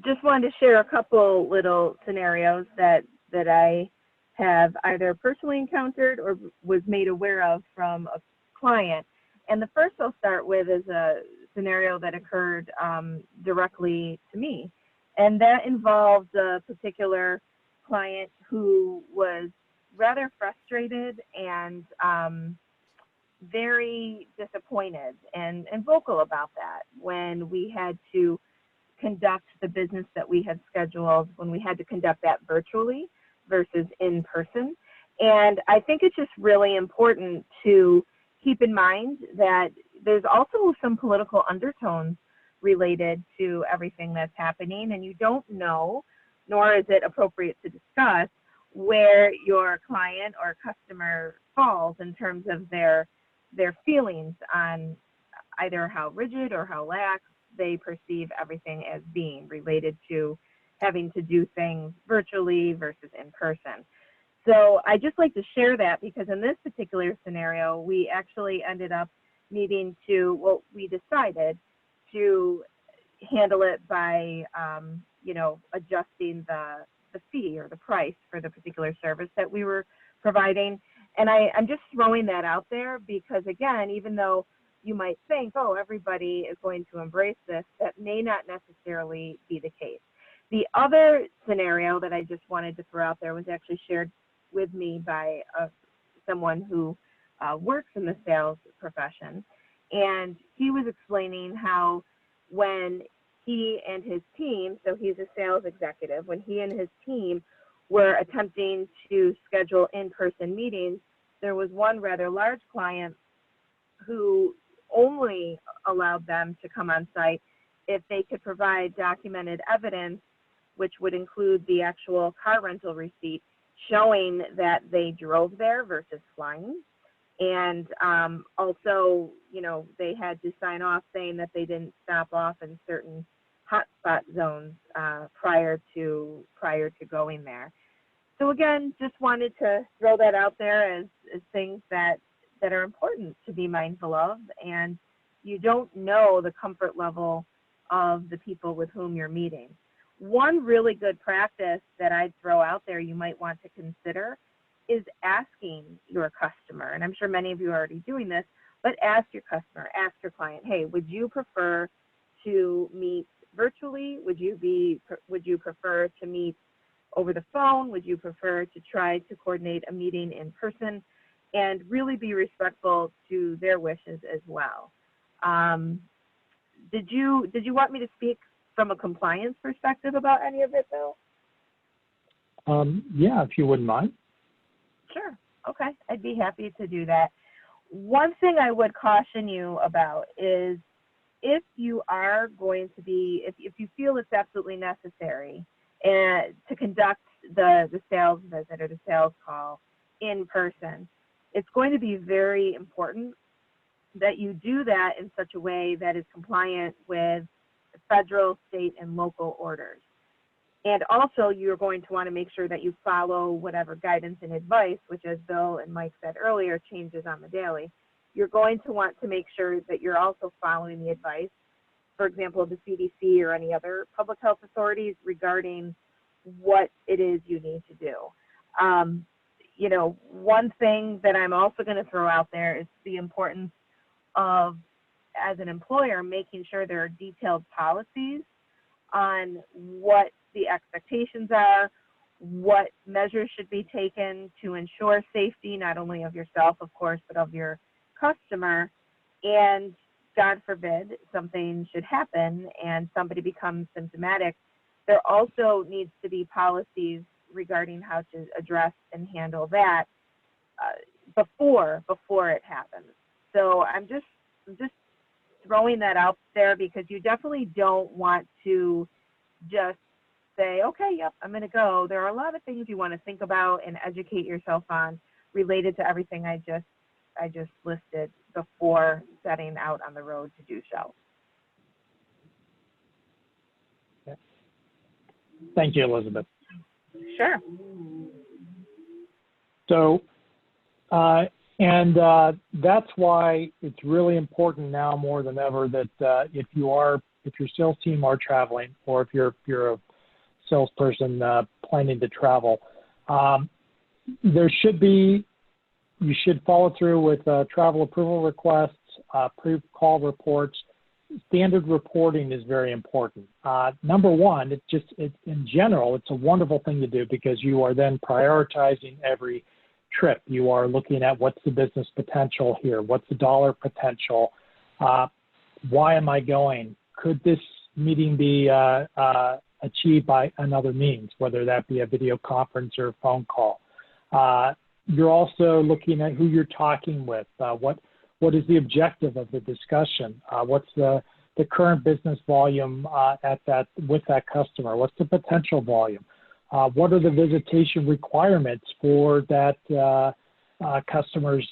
just wanted to share a couple little scenarios that I have either personally encountered or was made aware of from a client. And the first I'll start with is a scenario that occurred directly to me. And that involved a particular client who was rather frustrated and very disappointed and vocal about that when we had to conduct the business that we had scheduled, when we had to conduct that virtually versus in person. And I think it's just really important to keep in mind that there's also some political undertones related to everything that's happening, and you don't know, nor is it appropriate to discuss, where your client or customer falls in terms of their feelings on either how rigid or how lax they perceive everything as being related to having to do things virtually versus in person. So I just like to share that because in this particular scenario, we actually ended up needing to, well, we decided to handle it by, adjusting the fee or the price for the particular service that we were providing. And I'm just throwing that out there because, again, even though you might think, oh, everybody is going to embrace this, that may not necessarily be the case. The other scenario that I just wanted to throw out there was actually shared with me by someone who works in the sales profession. And he was explaining how when he and his team, so he's a sales executive, when he and his team were attempting to schedule in-person meetings, there was one rather large client who only allowed them to come on site if they could provide documented evidence, which would include the actual car rental receipt showing that they drove there versus flying. And also, they had to sign off saying that they didn't stop off in certain hotspot zones prior to going there. So again, just wanted to throw that out there as things that are important to be mindful of. And you don't know the comfort level of the people with whom you're meeting. One really good practice that I'd throw out there you might want to consider is asking your customer, and I'm sure many of you are already doing this, but ask your customer, ask your client, hey, would you prefer to meet virtually? Would you prefer to meet over the phone? Would you prefer to try to coordinate a meeting in person? And really be respectful to their wishes as well. Did you want me to speak from a compliance perspective about any of it, though? Yeah, if you wouldn't mind. Sure. Okay, I'd be happy to do that. One thing I would caution you about is if you are going to be, if you feel it's absolutely necessary to conduct the sales visit or the sales call in person, it's going to be very important that you do that in such a way that is compliant with federal, state, and local orders. And also, you're going to want to make sure that you follow whatever guidance and advice, which, as Bill and Mike said earlier, changes on the daily. You're going to want to make sure that you're also following the advice, for example, the CDC or any other public health authorities regarding what it is you need to do. One thing that I'm also going to throw out there is the importance of, as an employer, making sure there are detailed policies on what the expectations are, what measures should be taken to ensure safety, not only of yourself, of course, but of your customer. And God forbid something should happen and somebody becomes symptomatic, there also needs to be policies regarding how to address and handle that before it happens. So I'm just throwing that out there, because you definitely don't want to just say, okay, yep, I'm going to go. There are a lot of things you want to think about and educate yourself on related to everything I just listed before setting out on the road to do so. Thank you, Elizabeth. Sure. So, that's why it's really important now more than ever that if your sales team are traveling, or if you're a salesperson planning to travel, you should follow through with travel approval requests, pre-call reports. Standard reporting is very important. Number one, in general, it's a wonderful thing to do, because you are then prioritizing every trip. You are looking at what's the business potential here, what's the dollar potential, why am I going, could this meeting be achieved by another means, whether that be a video conference or a phone call. You're also looking at who you're talking with, what is the objective of the discussion, what's the current business volume with that customer, what's the potential volume, what are the visitation requirements for that customer's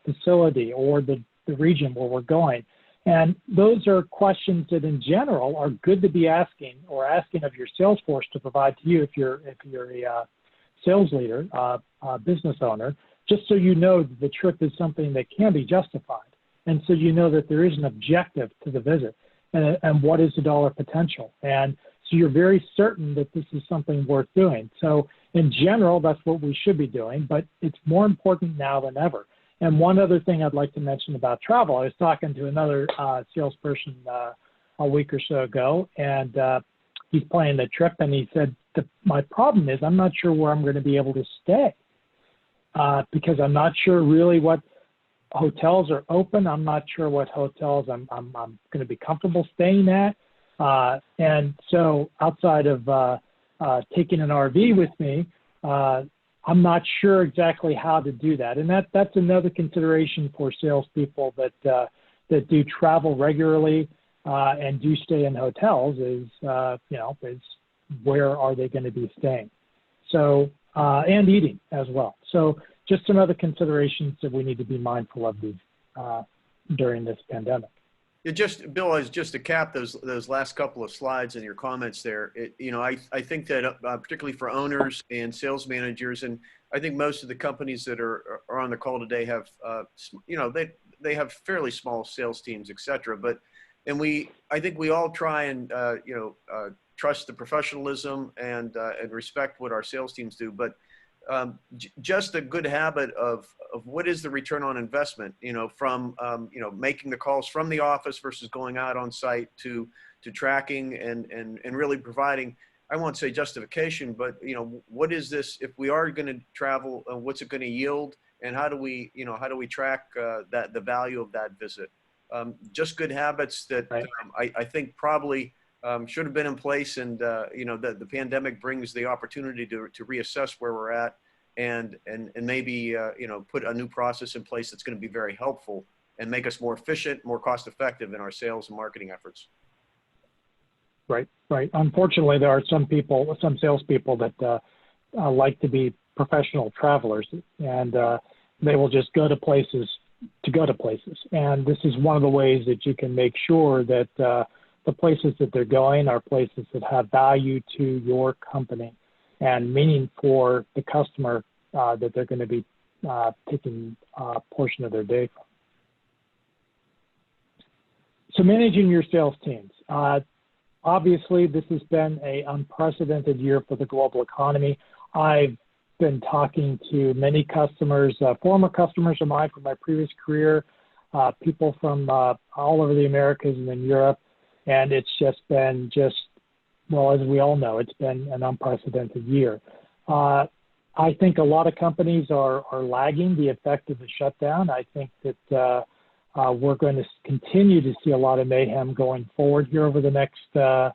facility or the region where we're going. And those are questions that in general are good to be asking, or asking of your sales force to provide to you if you're a sales leader, business owner, just so you know that the trip is something that can be justified. And so you know that there is an objective to the visit, and what is the dollar potential. And so you're very certain that this is something worth doing. So in general, that's what we should be doing, but it's more important now than ever. And one other thing I'd like to mention about travel, I was talking to another salesperson a week or so ago, and he's planning the trip, and he said, my problem is I'm not sure where I'm going to be able to stay because I'm not sure really what hotels are open. I'm not sure what hotels I'm going to be comfortable staying at. And so outside of taking an RV with me, I'm not sure exactly how to do that. And that's another consideration for salespeople that do travel regularly and do stay in hotels is where are they going to be staying? So, and eating as well. So just some other considerations that we need to be mindful of during this pandemic. Bill, just to cap those last couple of slides and your comments there, I think that particularly for owners and sales managers, and I think most of the companies that are on the call today have, they have fairly small sales teams, et cetera. I think we all try and, trust the professionalism and respect what our sales teams do. But just a good habit of what is the return on investment, from, making the calls from the office versus going out on site to tracking and really providing, I won't say justification, but, what is this, if we are going to travel, what's it going to yield, and how do we track the value of that visit? Just good habits that I think probably should have been in place, and the pandemic brings the opportunity to reassess where we're at, and maybe put a new process in place that's going to be very helpful and make us more efficient, more cost effective in our sales and marketing efforts. Right. Unfortunately, there are some salespeople that like to be professional travelers, and they will just go to places to go to places. And this is one of the ways that you can make sure that the places that they're going are places that have value to your company and meaning for the customer that they're going to be taking a portion of their day from. So managing your sales teams. Obviously, this has been an unprecedented year for the global economy. I've been talking to many customers, former customers of mine from my previous career, people from all over the Americas and in Europe, and it's just been well, as we all know, it's been an unprecedented year. I think a lot of companies are lagging the effect of the shutdown. I think that we're going to continue to see a lot of mayhem going forward here over the next, the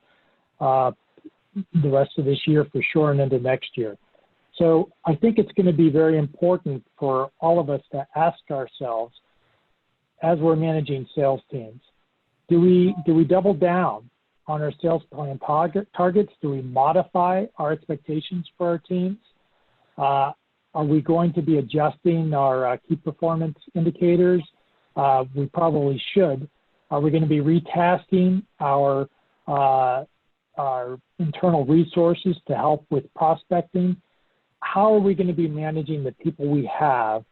rest of this year for sure and into next year. So I think it's going to be very important for all of us to ask ourselves, as we're managing sales teams, do we double down on our sales plan targets? Do we modify our expectations for our teams? Are we going to be adjusting our key performance indicators? We probably should. Are we going to be retasking our internal resources to help with prospecting? How are we going to be managing the people we have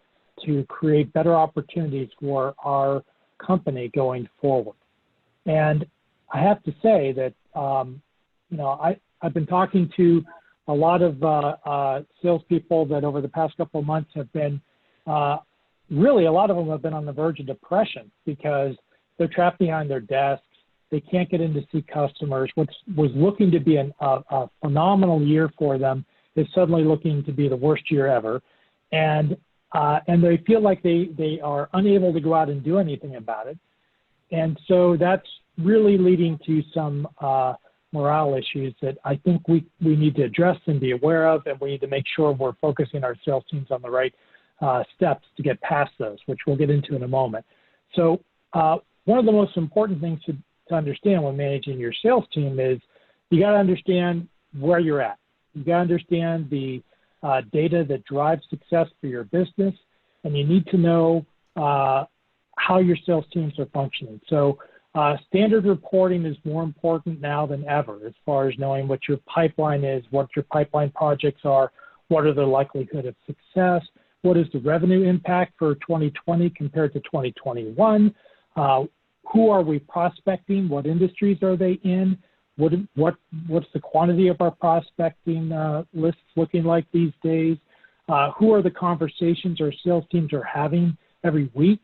to create better opportunities for our company going forward? And I have to say that, I've been talking to a lot of salespeople that over the past couple of months have been, really a lot of them have been on the verge of depression because they're trapped behind their desks. They can't get in to see customers. What was looking to be a phenomenal year for them is suddenly looking to be the worst year ever. And they feel like they are unable to go out and do anything about it. And so that's really leading to some morale issues that I think we need to address and be aware of, and we need to make sure we're focusing our sales teams on the right steps to get past those, which we'll get into in a moment. So one of the most important things to understand when managing your sales team is you got to understand where you're at. You got to understand the data that drives success for your business, and you need to know how your sales teams are functioning. So standard reporting is more important now than ever as far as knowing what your pipeline is, what your pipeline projects are, what are the likelihood of success, what is the revenue impact for 2020 compared to 2021, who are we prospecting, what industries are they in, what's the quantity of our prospecting lists looking like these days, who are the conversations our sales teams are having every week,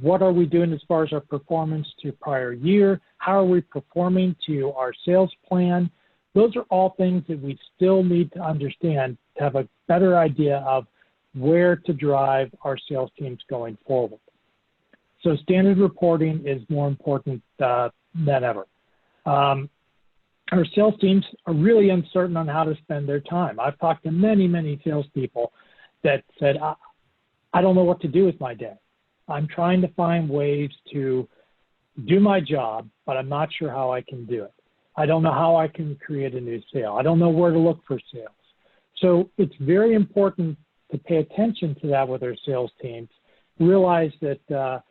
what are we doing as far as our performance to prior year, how are we performing to our sales plan. Those are all things that we still need to understand to have a better idea of where to drive our sales teams going forward. So standard reporting is more important than ever. Our sales teams are really uncertain on how to spend their time. I've talked to many salespeople that said, I don't know what to do with my day. I'm trying to find ways to do my job, but I'm not sure how I can do it. I don't know how I can create a new sale. I don't know where to look for sales. So it's very important to pay attention to that with our sales teams. Realize that,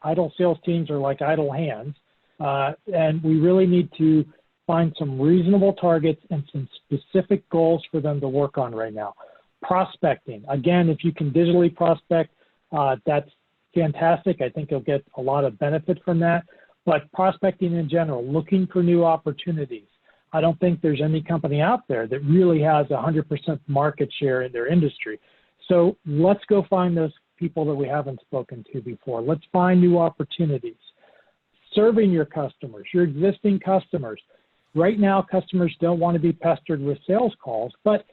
idle sales teams are like idle hands. And we really need to find some reasonable targets and some specific goals for them to work on right now. Prospecting. Again, if you can digitally prospect, that's fantastic. I think you'll get a lot of benefit from that. But prospecting in general, looking for new opportunities. I don't think there's any company out there that really has 100% market share in their industry. So let's go find those people that we haven't spoken to before. Let's find new opportunities. Serving your customers, your existing customers. Right now, customers don't want to be pestered with sales calls, but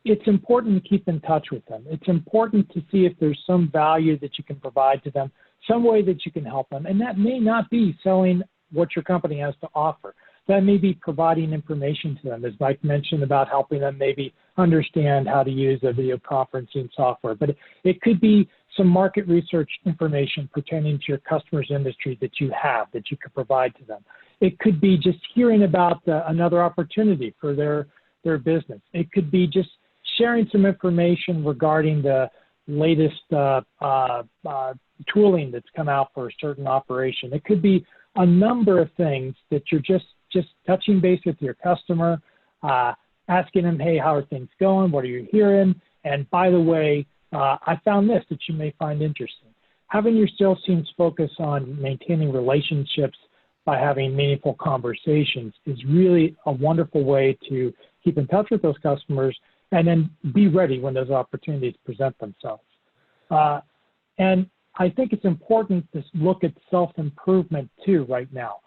it's important to keep in touch with them. It's important to see if there's some value that you can provide to them, some way that you can help them. And that may not be selling what your company has to offer. That may be providing information to them, as Mike mentioned, about helping them maybe understand how to use a video conferencing software. But it could be some market research information pertaining to your customer's industry that you have, that you could provide to them. It could be just hearing about another opportunity for their business. It could be just sharing some information regarding the latest tooling that's come out for a certain operation. It could be a number of things that you're just touching base with your customer, asking them, hey, how are things going? What are you hearing? And by the way, I found this that you may find interesting. Having your sales teams focus on maintaining relationships by having meaningful conversations is really a wonderful way to keep in touch with those customers and then be ready when those opportunities present themselves. And I think it's important to look at self-improvement too right now.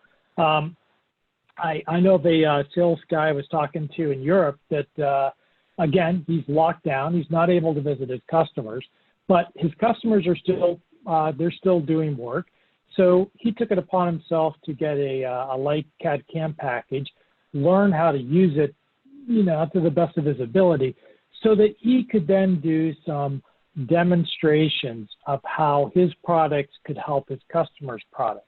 I know the sales guy I was talking to in Europe that, again, he's locked down. He's not able to visit his customers, but his customers are still, they're still doing work. So he took it upon himself to get a light CAD/CAM package, learn how to use it, you know, to the best of his ability, so that he could then do some demonstrations of how his products could help his customers' products.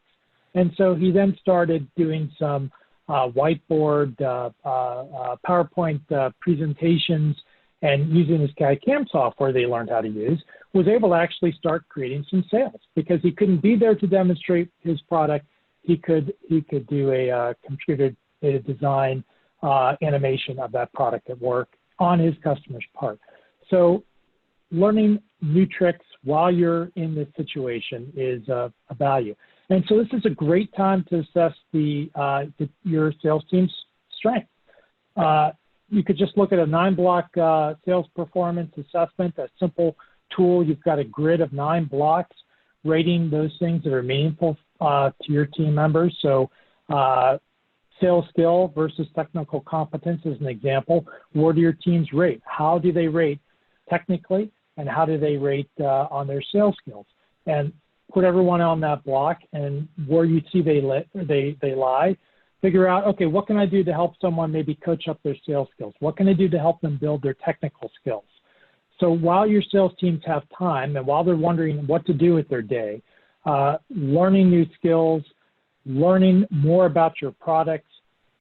And so he then started doing some whiteboard, PowerPoint presentations, and using his CAD/CAM software they learned how to use, was able to actually start creating some sales because he couldn't be there to demonstrate his product. He could do a computer aided design animation of that product at work on his customer's part. So learning new tricks while you're in this situation is a value. And so this is a great time to assess your sales team's strength. You could just look at a 9-block sales performance assessment, a simple tool. You've got a grid of 9 blocks rating those things that are meaningful to your team members. So sales skill versus technical competence is an example. Where do your teams rate? How do they rate technically, and how do they rate on their sales skills? And put everyone on that block, and where you see they lie, figure out, okay, what can I do to help someone maybe coach up their sales skills? What can I do to help them build their technical skills? So while your sales teams have time and while they're wondering what to do with their day, learning new skills, learning more about your products,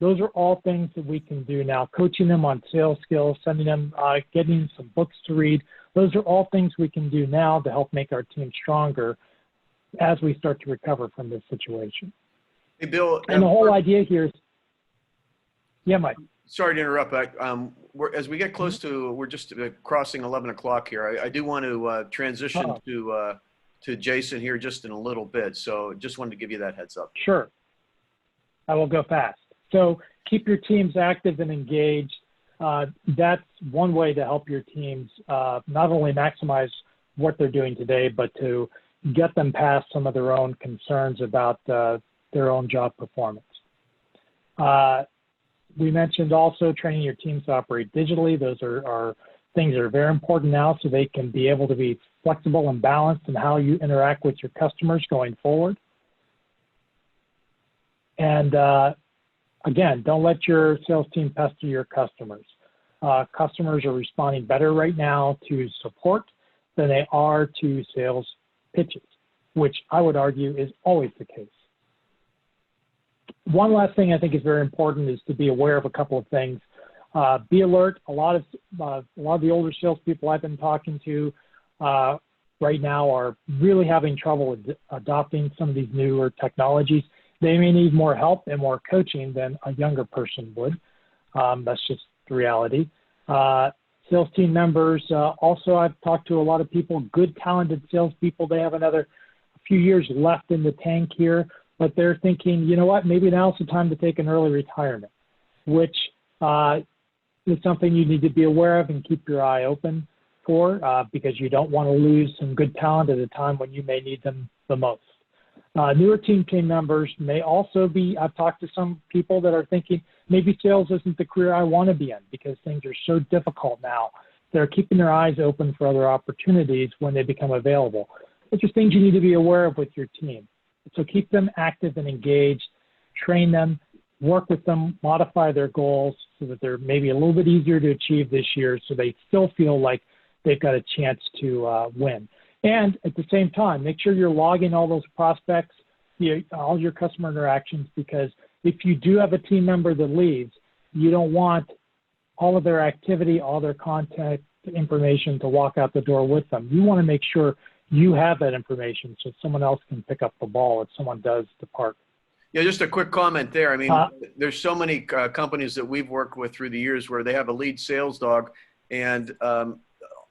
those are all things that we can do now. Coaching them on sales skills, sending them, getting some books to read, those are all things we can do now to help make our team stronger as we start to recover from this situation. Hey, Bill. And the whole idea here is, yeah, Mike. Sorry to interrupt, but as we get close to, we're just crossing 11 o'clock here. I do want to transition to Jason here just in a little bit. So just wanted to give you that heads up. Sure. I will go fast. So keep your teams active and engaged. That's one way to help your teams not only maximize what they're doing today, but to get them past some of their own concerns about their own job performance. We mentioned also training your teams to operate digitally. Those are things that are very important now so they can be able to be flexible and balanced in how you interact with your customers going forward. And again, don't let your sales team pester your customers. Customers are responding better right now to support than they are to sales pitches, which I would argue is always the case. One last thing I think is very important is to be aware of a couple of things. Be alert. A lot of the older salespeople I've been talking to right now are really having trouble adopting some of these newer technologies. They may need more help and more coaching than a younger person would. That's just the reality. Sales team members, also I've talked to a lot of people, good talented salespeople. They have another few years left in the tank here, but they're thinking, you know what, maybe now's the time to take an early retirement, which is something you need to be aware of and keep your eye open for because you don't want to lose some good talent at a time when you may need them the most. Newer team members may also be, I've talked to some people that are thinking maybe sales isn't the career I want to be in because things are so difficult now. They're keeping their eyes open for other opportunities when they become available. Those are things you need to be aware of with your team. So keep them active and engaged, train them, work with them, modify their goals so that they're maybe a little bit easier to achieve this year so they still feel like they've got a chance to win. And at the same time, make sure you're logging all those prospects, all your customer interactions, because if you do have a team member that leaves, you don't want all of their activity, all their contact information to walk out the door with them. You want to make sure you have that information so someone else can pick up the ball if someone does depart. Yeah, just a quick comment there. I mean, there's so many companies that we've worked with through the years where they have a lead sales dog and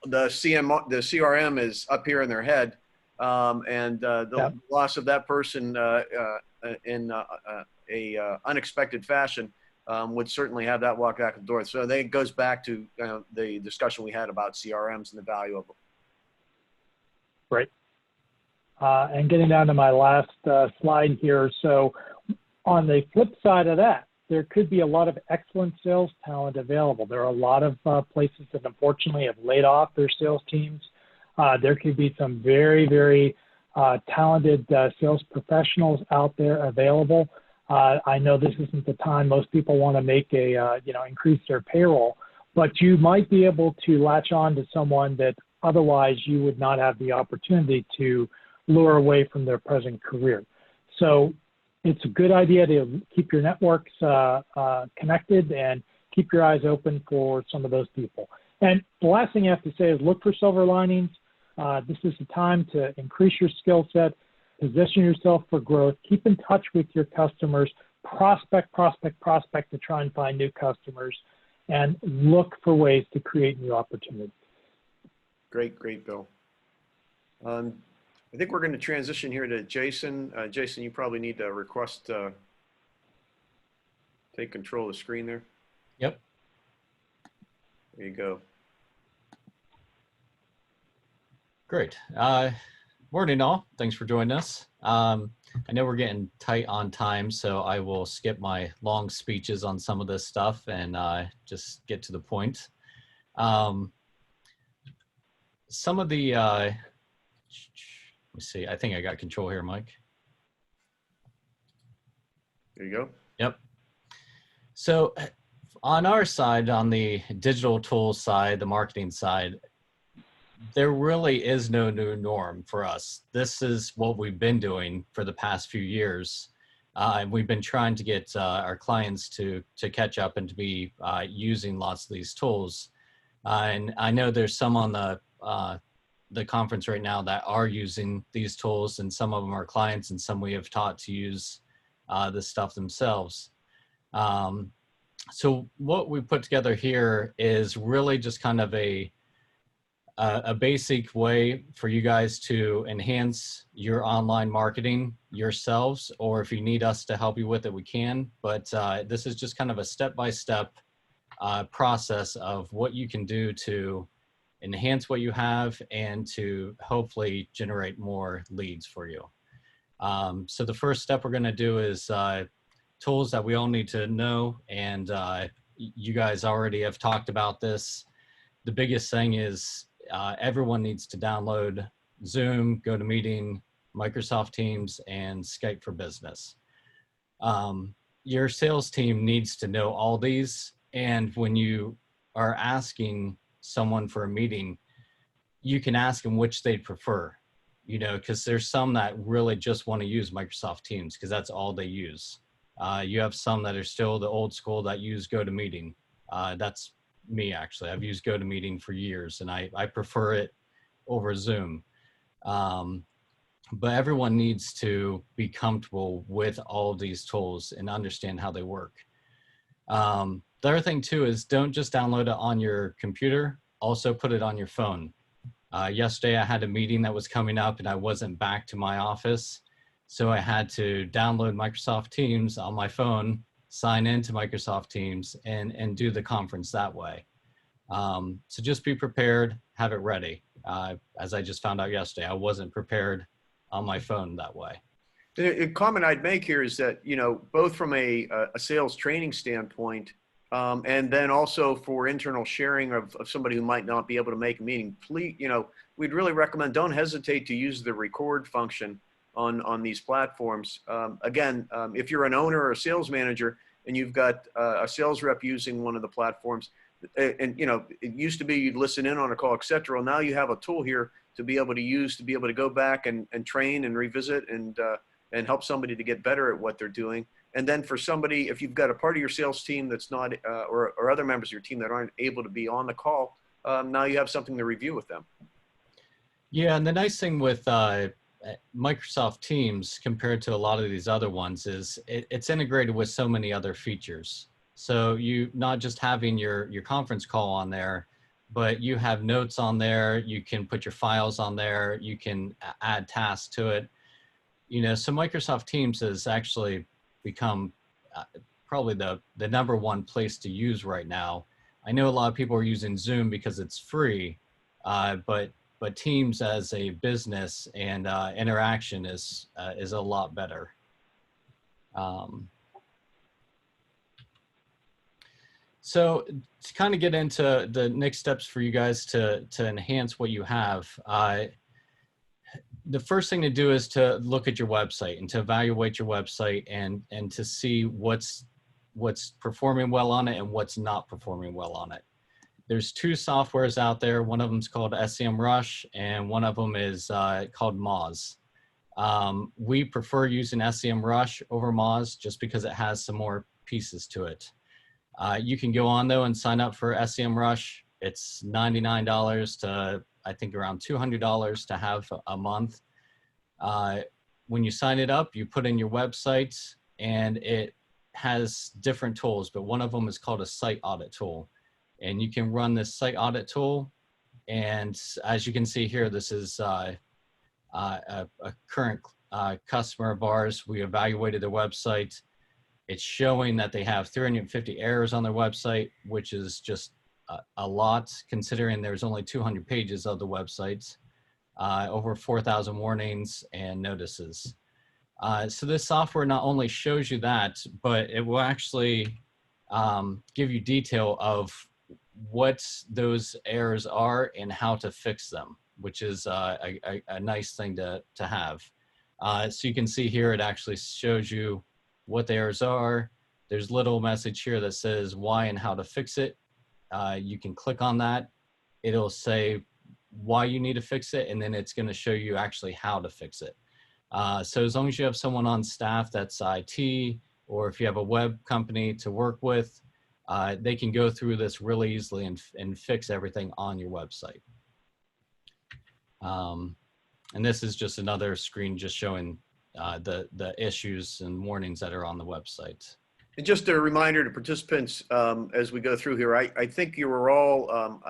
the CRM is up here in their head, and the loss of that person in a unexpected fashion would certainly have that walk out the door. So I think it goes back to the discussion we had about CRMs and the value of them. Right. And getting down to my last slide here. So on the flip side of that, there could be a lot of excellent sales talent available. There are a lot of places that unfortunately have laid off their sales teams. There could be some very, very talented sales professionals out there available. I know this isn't the time most people want to make a, increase their payroll, but you might be able to latch on to someone that otherwise you would not have the opportunity to lure away from their present career. So it's a good idea to keep your networks connected and keep your eyes open for some of those people. And the last thing I have to say is look for silver linings. This is the time to increase your skill set, position yourself for growth, keep in touch with your customers, prospect to try and find new customers, and look for ways to create new opportunities. Great, Bill. I think we're going to transition here to Jason. Jason, you probably need to request, take control of the screen there. Yep. There you go. Great. Morning all. Thanks for joining us. I know we're getting tight on time, so I will skip my long speeches on some of this stuff and just get to the point. Some of the, let me see, I think I got control here, Mike. There you go. Yep. So on our side, on the digital tools side, the marketing side, there really is no new norm for us. This is what we've been doing for the past few years. And we've been trying to get our clients to catch up and to be using lots of these tools. And I know there's some on the conference right now that are using these tools, and some of them are clients and some we have taught to use this stuff themselves. So what we put together here is really just kind of a basic way for you guys to enhance your online marketing yourselves, or if you need us to help you with it, we can. But this is just kind of a step-by-step process of what you can do to enhance what you have and to hopefully generate more leads for you. So the first step we're going to do is tools that we all need to know, and you guys already have talked about this. The biggest thing is everyone needs to download Zoom, GoToMeeting, Microsoft Teams, and Skype for Business. Your sales team needs to know all these, and when you are asking someone for a meeting, you can ask them which they prefer, because there's some that really just want to use Microsoft Teams because that's all they use. You have some that are still the old school that use GoToMeeting. That's me, actually. I've used GoToMeeting for years, and I prefer it over Zoom. But everyone needs to be comfortable with all of these tools and understand how they work. The other thing too is don't just download it on your computer, also put it on your phone. Yesterday I had a meeting that was coming up and I wasn't back to my office. So I had to download Microsoft Teams on my phone, sign into Microsoft Teams, and do the conference that way. So just be prepared, have it ready. As I just found out yesterday, I wasn't prepared on my phone that way. A comment I'd make here is that, both from a sales training standpoint, and then also for internal sharing of somebody who might not be able to make a meeting, please, we'd really recommend don't hesitate to use the record function on these platforms. Again, if you're an owner or a sales manager and you've got a sales rep using one of the platforms, and it used to be you'd listen in on a call, etc. Well, now you have a tool here to be able to use, to be able to go back and train and revisit and help somebody to get better at what they're doing. And then for somebody, if you've got a part of your sales team that's not, or other members of your team that aren't able to be on the call, now you have something to review with them. Yeah, and the nice thing with Microsoft Teams compared to a lot of these other ones is it's integrated with so many other features. So you not just having your conference call on there, but you have notes on there, you can put your files on there, you can add tasks to it. So Microsoft Teams has actually become probably the #1 place to use right now. I know a lot of people are using Zoom because it's free, but Teams as a business and interaction is a lot better. So to kind of get into the next steps for you guys to enhance what you have, the first thing to do is to look at your website and to evaluate your website and to see what's performing well on it and what's not performing well on it. There's two softwares out there. One of them is called SEMrush and one of them is called Moz. We prefer using SEMrush over Moz just because it has some more pieces to it. You can go on though and sign up for SEMrush. It's $99 to I think around $200 to have a month. When you sign it up, you put in your website and it has different tools, but one of them is called a site audit tool. And you can run this site audit tool. And as you can see here, this is a current customer of ours. We evaluated their website. It's showing that they have 350 errors on their website, which is just a lot considering there's only 200 pages of the website, over 4,000 warnings and notices. So this software not only shows you that, but it will actually give you detail of what those errors are and how to fix them, which is a nice thing to have. So you can see here, it actually shows you what the errors are. There's a little message here that says why and how to fix it. You can click on that. It'll say why you need to fix it, and then it's going to show you actually how to fix it. So as long as you have someone on staff that's IT, or if you have a web company to work with, they can go through this really easily and fix everything on your website. And this is just another screen just showing the issues and warnings that are on the website. And just a reminder to participants as we go through here, I think you were all,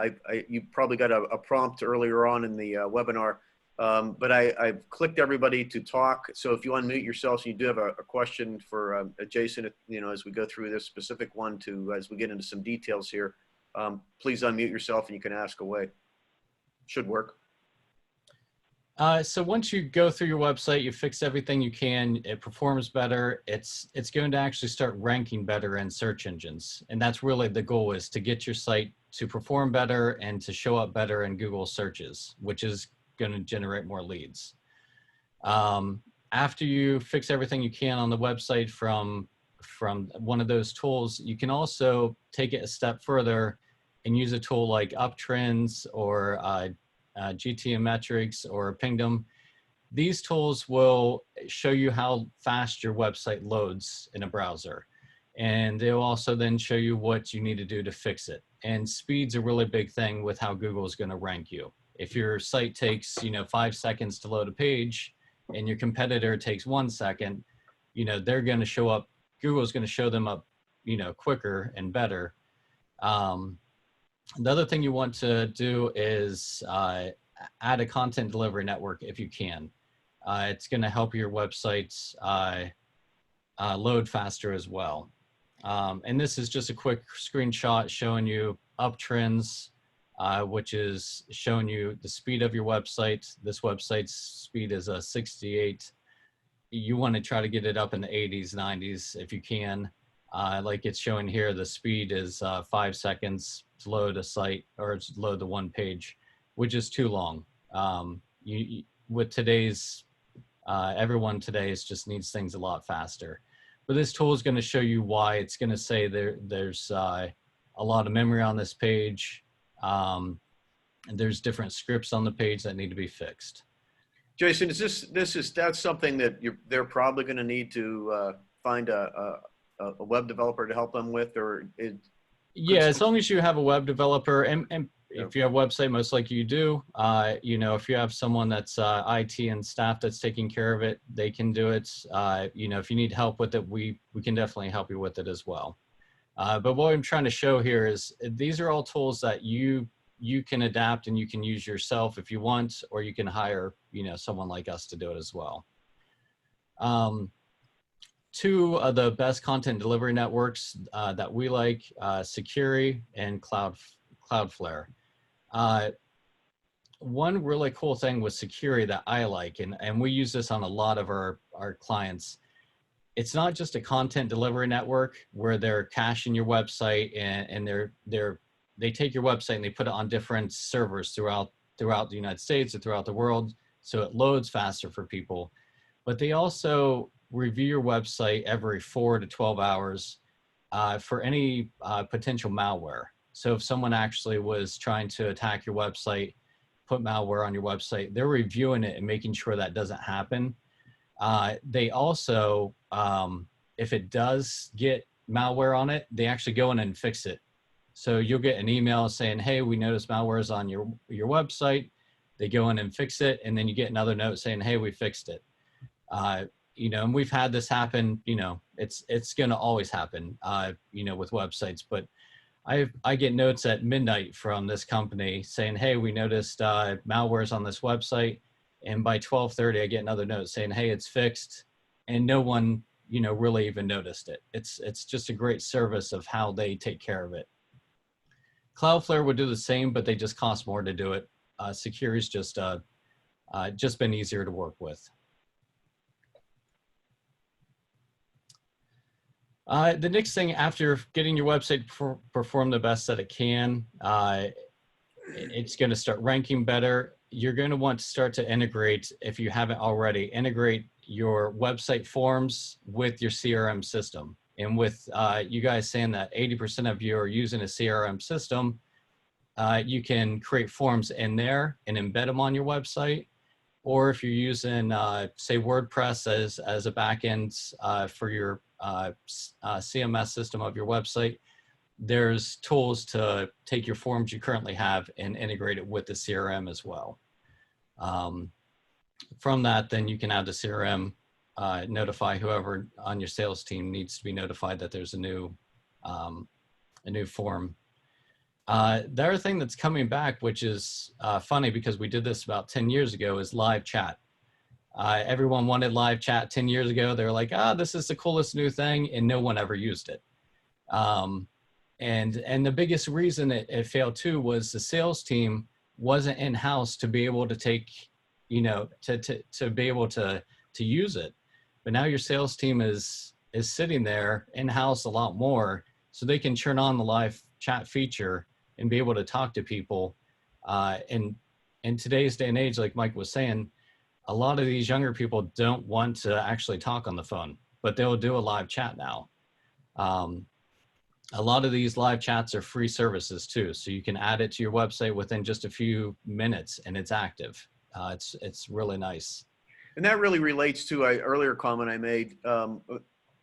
you probably got a prompt earlier on in the webinar, but I've clicked everybody to talk. So if you unmute yourselves, you do have a question for Jason, as we go through this specific one as we get into some details here, please unmute yourself and you can ask away. Should work. So once you go through your website, you fix everything you can, it performs better, it's going to actually start ranking better in search engines. And that's really the goal, is to get your site to perform better and to show up better in Google searches, which is going to generate more leads. After you fix everything you can on the website from one of those tools, you can also take it a step further and use a tool like Uptrends or GTM Metrics or Pingdom. These tools will show you how fast your website loads in a browser. And they'll also then show you what you need to do to fix it. And speed's a really big thing with how Google is going to rank you. If your site takes, 5 seconds to load a page and your competitor takes 1 second, they're going to show up, Google's going to show them up, quicker and better. The other thing you want to do is add a content delivery network if you can. It's going to help your websites load faster as well. And this is just a quick screenshot showing you Uptrends, which is showing you the speed of your website. This website's speed is 68. You want to try to get it up in the 80s, 90s if you can. Like it's showing here, the speed is 5 seconds to load a site or to load the one page, which is too long. With today's, everyone today just needs things a lot faster. But this tool is going to show you why. It's going to say there's a lot of memory on this page. And there's different scripts on the page that need to be fixed. Jason, that's something that they're probably going to need to find a web developer to help them with, or yeah, as long as you have a web developer, and if you have a website, most likely you do, if you have someone that's IT and staff that's taking care of it, they can do it. If you need help with it, we can definitely help you with it as well. But what I'm trying to show here is these are all tools that you can adapt and you can use yourself if you want, or you can hire, someone like us to do it as well. Two of the best content delivery networks that we like, Securi and Cloudflare. One really cool thing with Securi that I like, and we use this on a lot of our clients, it's not just a content delivery network where they're caching your website and they take your website and they put it on different servers throughout the United States or throughout the world, so it loads faster for people. But they also review your website every 4 to 12 hours for any potential malware. So if someone actually was trying to attack your website, put malware on your website, they're reviewing it and making sure that doesn't happen. They also, if it does get malware on it, they actually go in and fix it. So you'll get an email saying, hey, we noticed malware is on your website. They go in and fix it. And then you get another note saying, hey, we fixed it. You know, and we've had this happen, you know, it's going to always happen, you know, with websites, but I get notes at midnight from this company saying, hey, we noticed malware's on this website. And by 12:30, I get another note saying, hey, it's fixed. And no one, you know, really even noticed it. It's just a great service of how they take care of it. Cloudflare would do the same, but they just cost more to do it. Secure's just been easier to work with. The next thing after getting your website perform the best that it can, it's going to start ranking better. You're going to want to start to integrate, if you haven't already, integrate your website forms with your CRM system. And with you guys saying that 80% of you are using a CRM system, you can create forms in there and embed them on your website. Or if you're using, say, WordPress as a backend for your CMS system of your website, there's tools to take your forms you currently have and integrate it with the CRM as well. From that, then you can add the CRM, notify whoever on your sales team needs to be notified that there's a new form. The other thing that's coming back, which is funny because we did this about 10 years ago, is live chat. Everyone wanted live chat 10 years ago. They were like, this is the coolest new thing, and no one ever used it. And the biggest reason it failed too was the sales team wasn't in-house to be able to take, you know, to be able to use it. But now your sales team is sitting there in-house a lot more, so they can turn on the live chat feature and be able to talk to people. And in today's day and age, like Mike was saying, a lot of these younger people don't want to actually talk on the phone, but they'll do a live chat now. A lot of these live chats are free services too, so you can add it to your website within just a few minutes and it's active. It's really nice. And that really relates to an earlier comment I made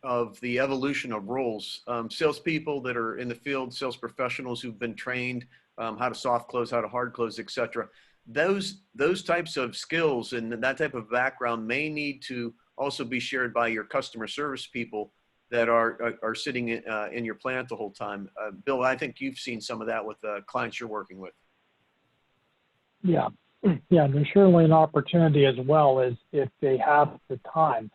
of the evolution of roles. Salespeople that are in the field, sales professionals who've been trained how to soft close, how to hard close, etc. Those types of skills and that type of background may need to also be shared by your customer service people that are sitting in your plant the whole time. Bill, I think you've seen some of that with clients you're working with. Yeah, yeah, and there's certainly an opportunity as well as if they have the time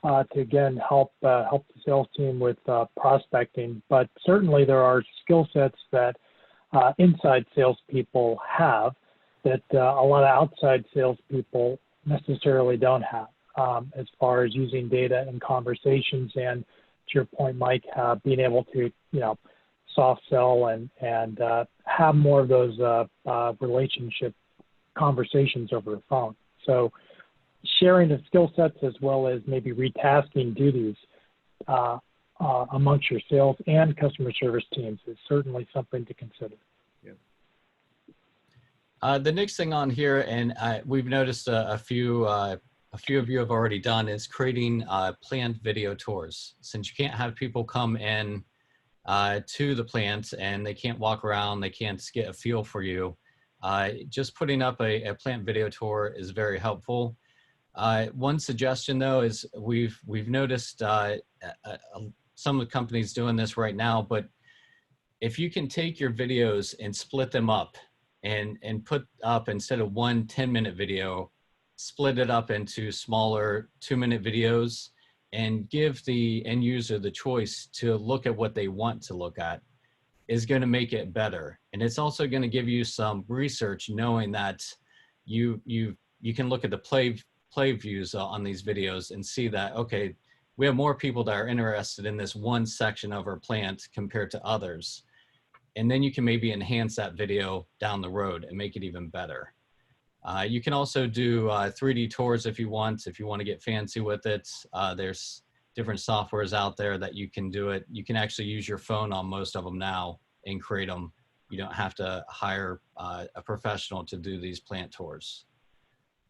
to again help the sales team with prospecting. But certainly there are skill sets that inside salespeople have that a lot of outside salespeople necessarily don't have, as far as using data in conversations and, to your point, Mike, being able to, you know, soft sell and have more of those relationship conversations over the phone. So sharing the skill sets as well as maybe retasking duties amongst your sales and customer service teams is certainly something to consider. Yeah. The next thing on here, and we've noticed a few of you have already done, is creating plant video tours. Since you can't have people come in to the plant and they can't walk around, they can't get a feel for you, just putting up a plant video tour is very helpful. One suggestion though is we've noticed some of the companies doing this right now, but if you can take your videos and split them up and put up, instead of one 10-minute video, split it up into smaller 2-minute videos and give the end user the choice to look at what they want to look at, is going to make it better. And it's also going to give you some research, knowing that you can look at the play views on these videos and see that, okay, we have more people that are interested in this one section of our plant compared to others. And then you can maybe enhance that video down the road and make it even better. You can also do 3D tours if you want to get fancy with it. There's different softwares out there that you can do it. You can actually use your phone on most of them now and create them. You don't have to hire a professional to do these plant tours.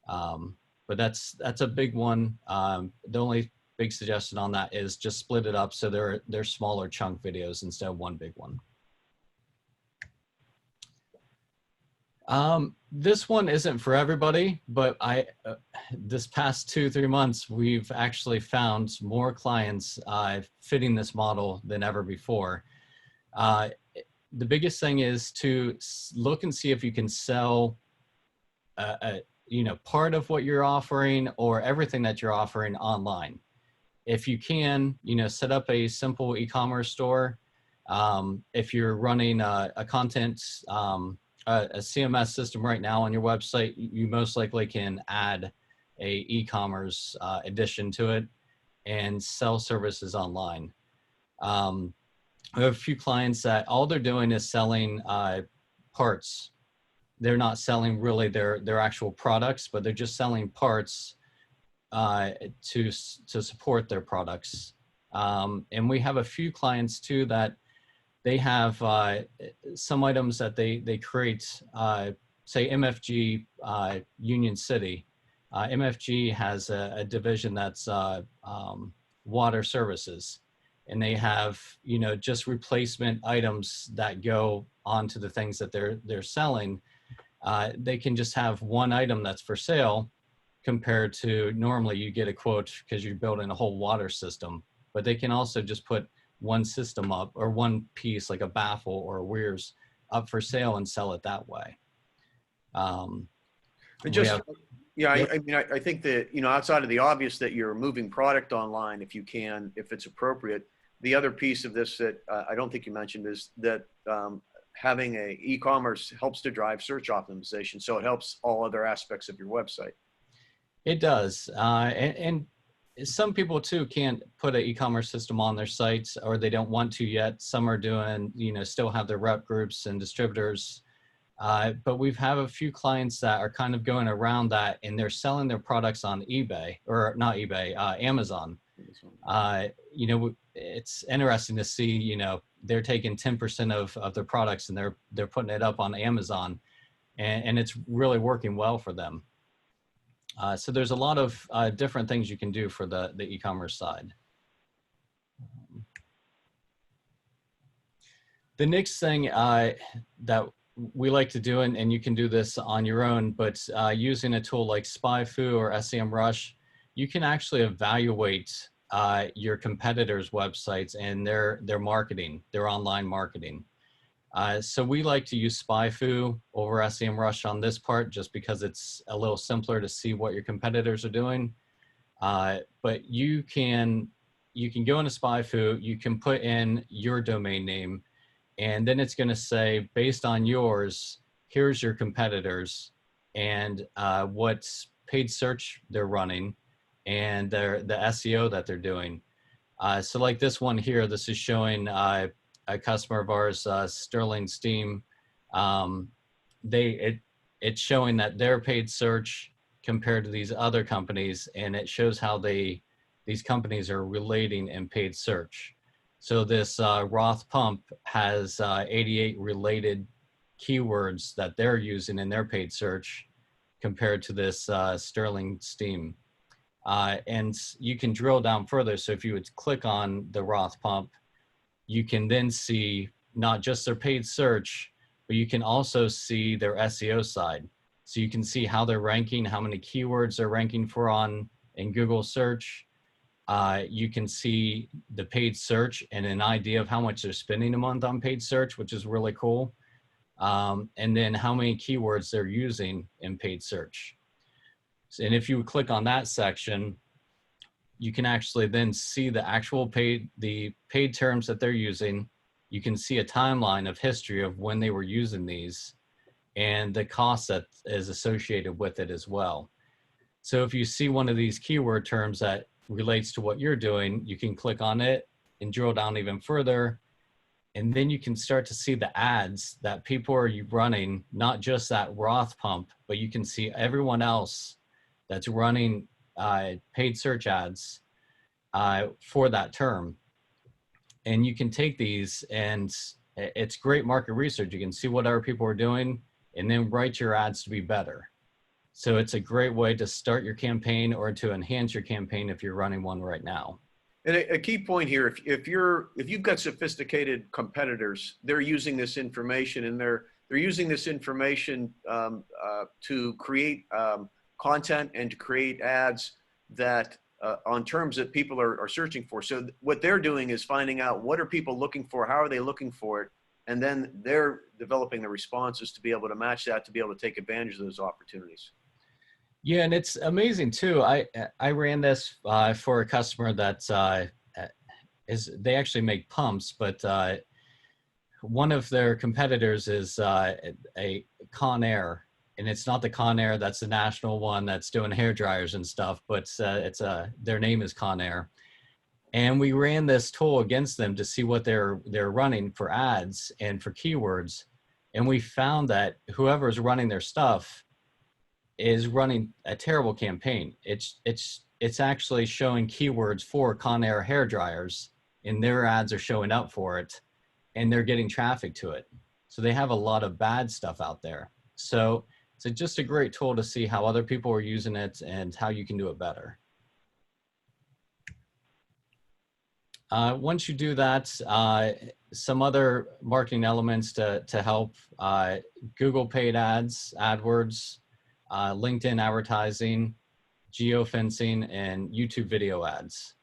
But that's a big one. The only big suggestion on that is just split it up so they're smaller chunk videos instead of one big one. This one isn't for everybody, but this past 2-3 months, we've actually found more clients fitting this model than ever before. The biggest thing is to look and see if you can sell part of what you're offering or everything that you're offering online. If you can, set up a simple e-commerce store. If you're running a content, a CMS system right now on your website, you most likely can add a e-commerce addition to it and sell services online. I have a few clients that all they're doing is selling parts. They're not selling really their actual products, but they're just selling parts to support their products. And we have a few clients too that they have some items that they create, say MFG Union City. MFG has a division that's water services, and they have just replacement items that go onto the things that they're selling. They can just have one item that's for sale compared to normally you get a quote because you're building a whole water system, but they can also just put one system up or one piece like a baffle or weirs up for sale and sell it that way. I think that, outside of the obvious that you're moving product online, if you can, if it's appropriate, the other piece of this that I don't think you mentioned is that having a e-commerce helps to drive search optimization. So it helps all other aspects of your website. It does. And some people too can't put an e-commerce system on their sites, or they don't want to yet. Some are doing, still have their rep groups and distributors. But we've have a few clients that are kind of going around that, and they're selling their products on eBay, or not eBay, Amazon. It's interesting to see, they're taking 10% of their products and they're putting it up on Amazon, and it's really working well for them. So there's a lot of different things you can do for the e-commerce side. The next thing that we like to do, and you can do this on your own, but using a tool like SpyFu or SEMrush, you can actually evaluate your competitors' websites and their marketing, their online marketing. So we like to use SpyFu over SEMrush on this part just because it's a little simpler to see what your competitors are doing. But you can go into SpyFu, you can put in your domain name, and then it's going to say, based on yours, here's your competitors and what paid search they're running and the SEO that they're doing. So like this one here, this is showing a customer of ours, Sterling Steam. It's showing that their paid search compared to these other companies, and it shows how these companies are relating in paid search. So this Roth pump has 88 related keywords that they're using in their paid search compared to this Sterling Steam. And you can drill down further. So if you would click on the Roth pump, you can then see not just their paid search, but you can also see their SEO side. So you can see how they're ranking, how many keywords they're ranking for in Google search. You can see the paid search and an idea of how much they're spending a month on paid search, which is really cool. And then how many keywords they're using in paid search. And if you click on that section, you can actually then see the actual paid terms that they're using. You can see a timeline of history of when they were using these and the cost that is associated with it as well. So if you see one of these keyword terms that relates to what you're doing, you can click on it and drill down even further. And then you can start to see the ads that people are running, not just that Roth pump, but you can see everyone else that's running paid search ads for that term. And you can take these, and it's great market research. You can see what other people are doing and then write your ads to be better. So it's a great way to start your campaign or to enhance your campaign if you're running one right now. And a key point here, if you've got sophisticated competitors, they're using this information, and they're using this information to create content and to create ads that on terms that people are searching for. So what they're doing is finding out what are people looking for, how are they looking for it, and then they're developing the responses to be able to match that, to be able to take advantage of those opportunities. Yeah, and it's amazing too. I ran this for a customer that they actually make pumps, but one of their competitors is a Conair, and it's not the Conair that's the national one that's doing hair dryers and stuff, but their name is Conair. And we ran this tool against them to see what they're running for ads and for keywords, and we found that whoever's running their stuff is running a terrible campaign. It's actually showing keywords for Conair hair dryers, and their ads are showing up for it, and they're getting traffic to it. So they have a lot of bad stuff out there. So it's just a great tool to see how other people are using it and how you can do it better. Once you do that, some other marketing elements to help, Google paid ads, AdWords, LinkedIn advertising, geofencing, and YouTube video ads.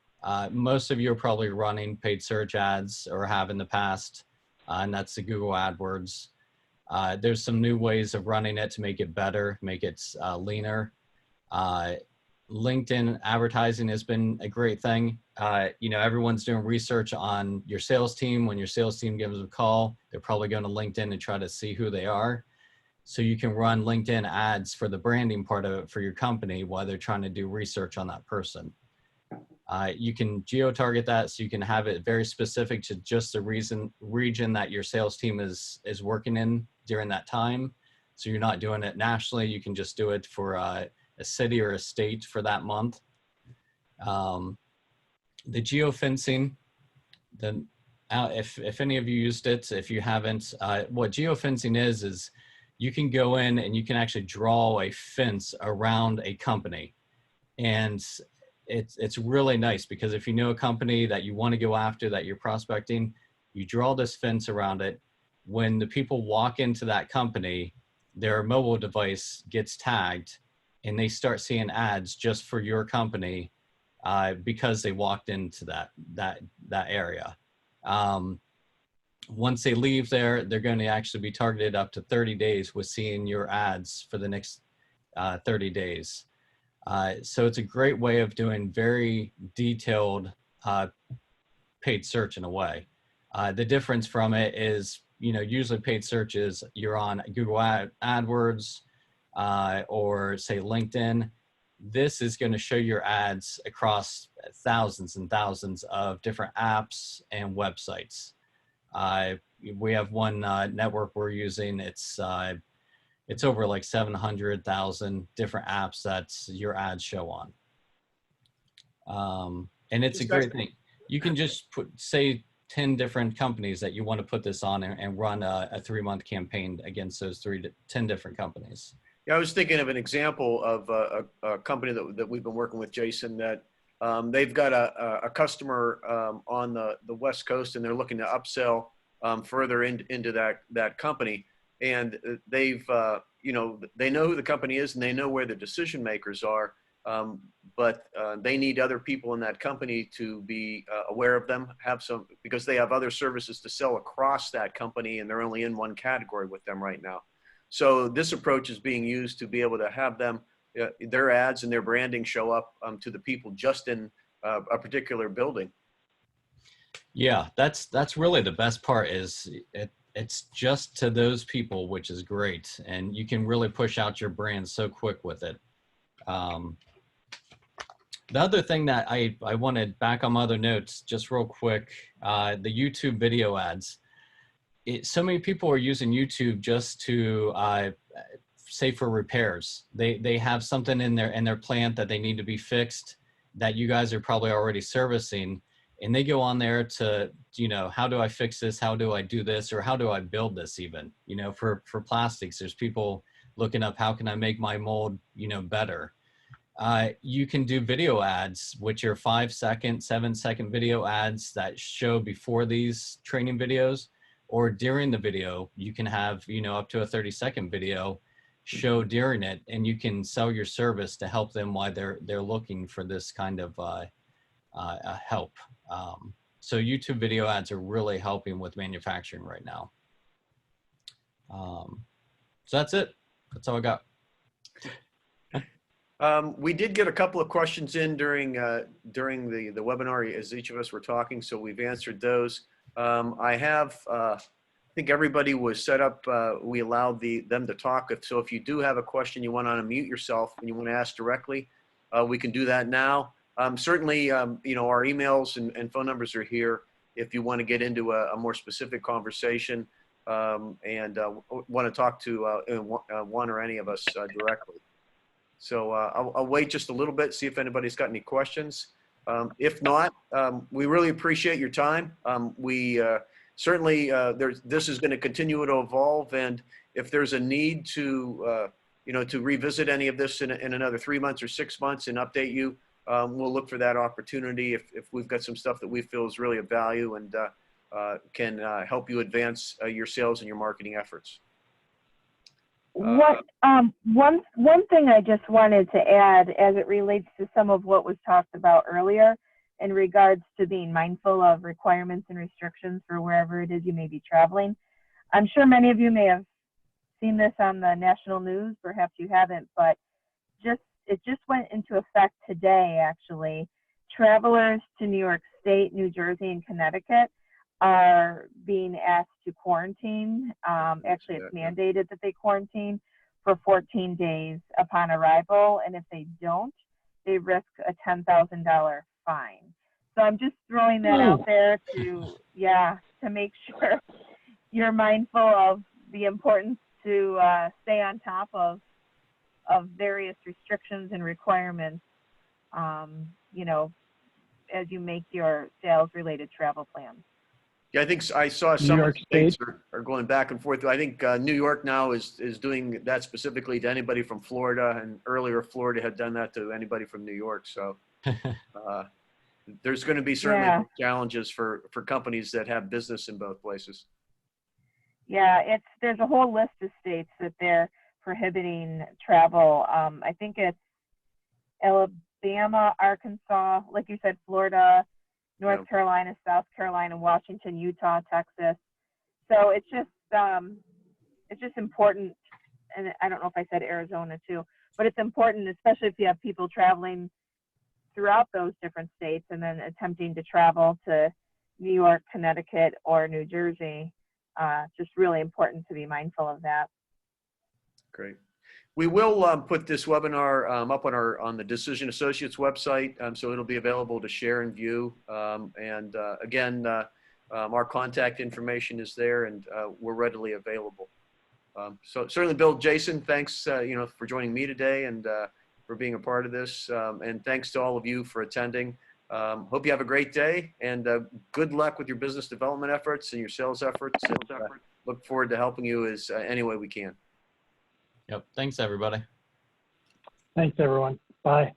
Most of you are probably running paid search ads or have in the past, and that's the Google AdWords. There's some new ways of running it to make it better, make it leaner. LinkedIn advertising has been a great thing. Everyone's doing research on your sales team. When your sales team gives a call, they're probably going to LinkedIn and try to see who they are. So you can run LinkedIn ads for the branding part of it for your company while they're trying to do research on that person. You can geo-target that, so you can have it very specific to just the region that your sales team is working in during that time. So you're not doing it nationally. You can just do it for a city or a state for that month. The geofencing, if any of you used it, if you haven't, what geofencing is you can go in and you can actually draw a fence around a company. And it's really nice, because if you know a company that you want to go after, that you're prospecting, you draw this fence around it. When the people walk into that company, their mobile device gets tagged, and they start seeing ads just for your company because they walked into that area. Once they leave there, they're going to actually be targeted up to 30 days with seeing your ads for the next 30 days. So it's a great way of doing very detailed paid search in a way. The difference from it is, usually paid search is you're on Google AdWords or say LinkedIn. This is going to show your ads across thousands and thousands of different apps and websites. We have one network we're using. It's over like 700,000 different apps that your ads show on. And it's a great thing. You can just say 10 different companies that you want to put this on and run a 3-month campaign against those 10 different companies. Yeah, I was thinking of an example of a company that we've been working with, Jason, that they've got a customer on the West Coast, and they're looking to upsell further into that company. And they know who the company is, and they know where the decision makers are, but they need other people in that company to be aware of them, because they have other services to sell across that company, and they're only in one category with them right now. So this approach is being used to be able to have them, their ads and their branding show up to the people just in a particular building. Yeah, that's really the best part, is it's just to those people, which is great. And you can really push out your brand so quick with it. The other thing that I wanted back on my other notes, just real quick, the YouTube video ads. So many people are using YouTube just to say for repairs. They have something in their plant that they need to be fixed that you guys are probably already servicing, and they go on there to, you know, how do I fix this? How do I do this? Or how do I build this even? You know, for plastics, there's people looking up how can I make my mold, you know, better. You can do video ads, which are 5-second, 7-second video ads that show before these training videos, or during the video. You can have, you know, up to a 30-second video show during it, and you can sell your service to help them while they're looking for this kind of help. So YouTube video ads are really helping with manufacturing right now. So that's it. That's all I got. We did get a couple of questions in during the webinar as each of us were talking, so we've answered those. I think everybody was set up. We allowed them to talk. So if you do have a question, you want to unmute yourself and you want to ask directly, we can do that now. Certainly, you know, our emails and phone numbers are here if you want to get into a more specific conversation and want to talk to one or any of us directly. So I'll wait just a little bit, see if anybody's got any questions. If not, we really appreciate your time. We certainly, this is going to continue to evolve, and if there's a need to, you know, to revisit any of this in another 3 months or 6 months and update you, we'll look for that opportunity if we've got some stuff that we feel is really of value and can help you advance your sales and your marketing efforts. One thing I just wanted to add as it relates to some of what was talked about earlier in regards to being mindful of requirements and restrictions for wherever it is you may be traveling. I'm sure many of you may have seen this on the national news, perhaps you haven't, but it just went into effect today actually. Travelers to New York State, New Jersey, and Connecticut are being asked to quarantine. Actually, it's mandated that they quarantine for 14 days upon arrival, and if they don't, they risk a $10,000 fine. So I'm just throwing that out there to make sure you're mindful of the importance to stay on top of various restrictions and requirements, you know, as you make your sales-related travel plans. Yeah, I think I saw some of the states are going back and forth. I think New York now is doing that specifically to anybody from Florida, and earlier Florida had done that to anybody from New York. So there's going to be certainly challenges for companies that have business in both places. Yeah, there's a whole list of states that they're prohibiting travel. I think it's Alabama, Arkansas, like you said, Florida, North Carolina, South Carolina, Washington, Utah, Texas. So it's just important, and I don't know if I said Arizona too, but it's important, especially if you have people traveling throughout those different states and then attempting to travel to New York, Connecticut, or New Jersey. Just really important to be mindful of that. Great. We will put this webinar up on the Decision Associates website, so it'll be available to share and view. Again, our contact information is there, and we're readily available. So certainly, Bill, Jason, thanks you know, for joining me today and for being a part of this, and thanks to all of you for attending. Hope you have a great day, and good luck with your business development efforts and your sales efforts. And, look forward to helping you as any way we can. Yep. Thanks, everybody. Thanks, everyone. Bye.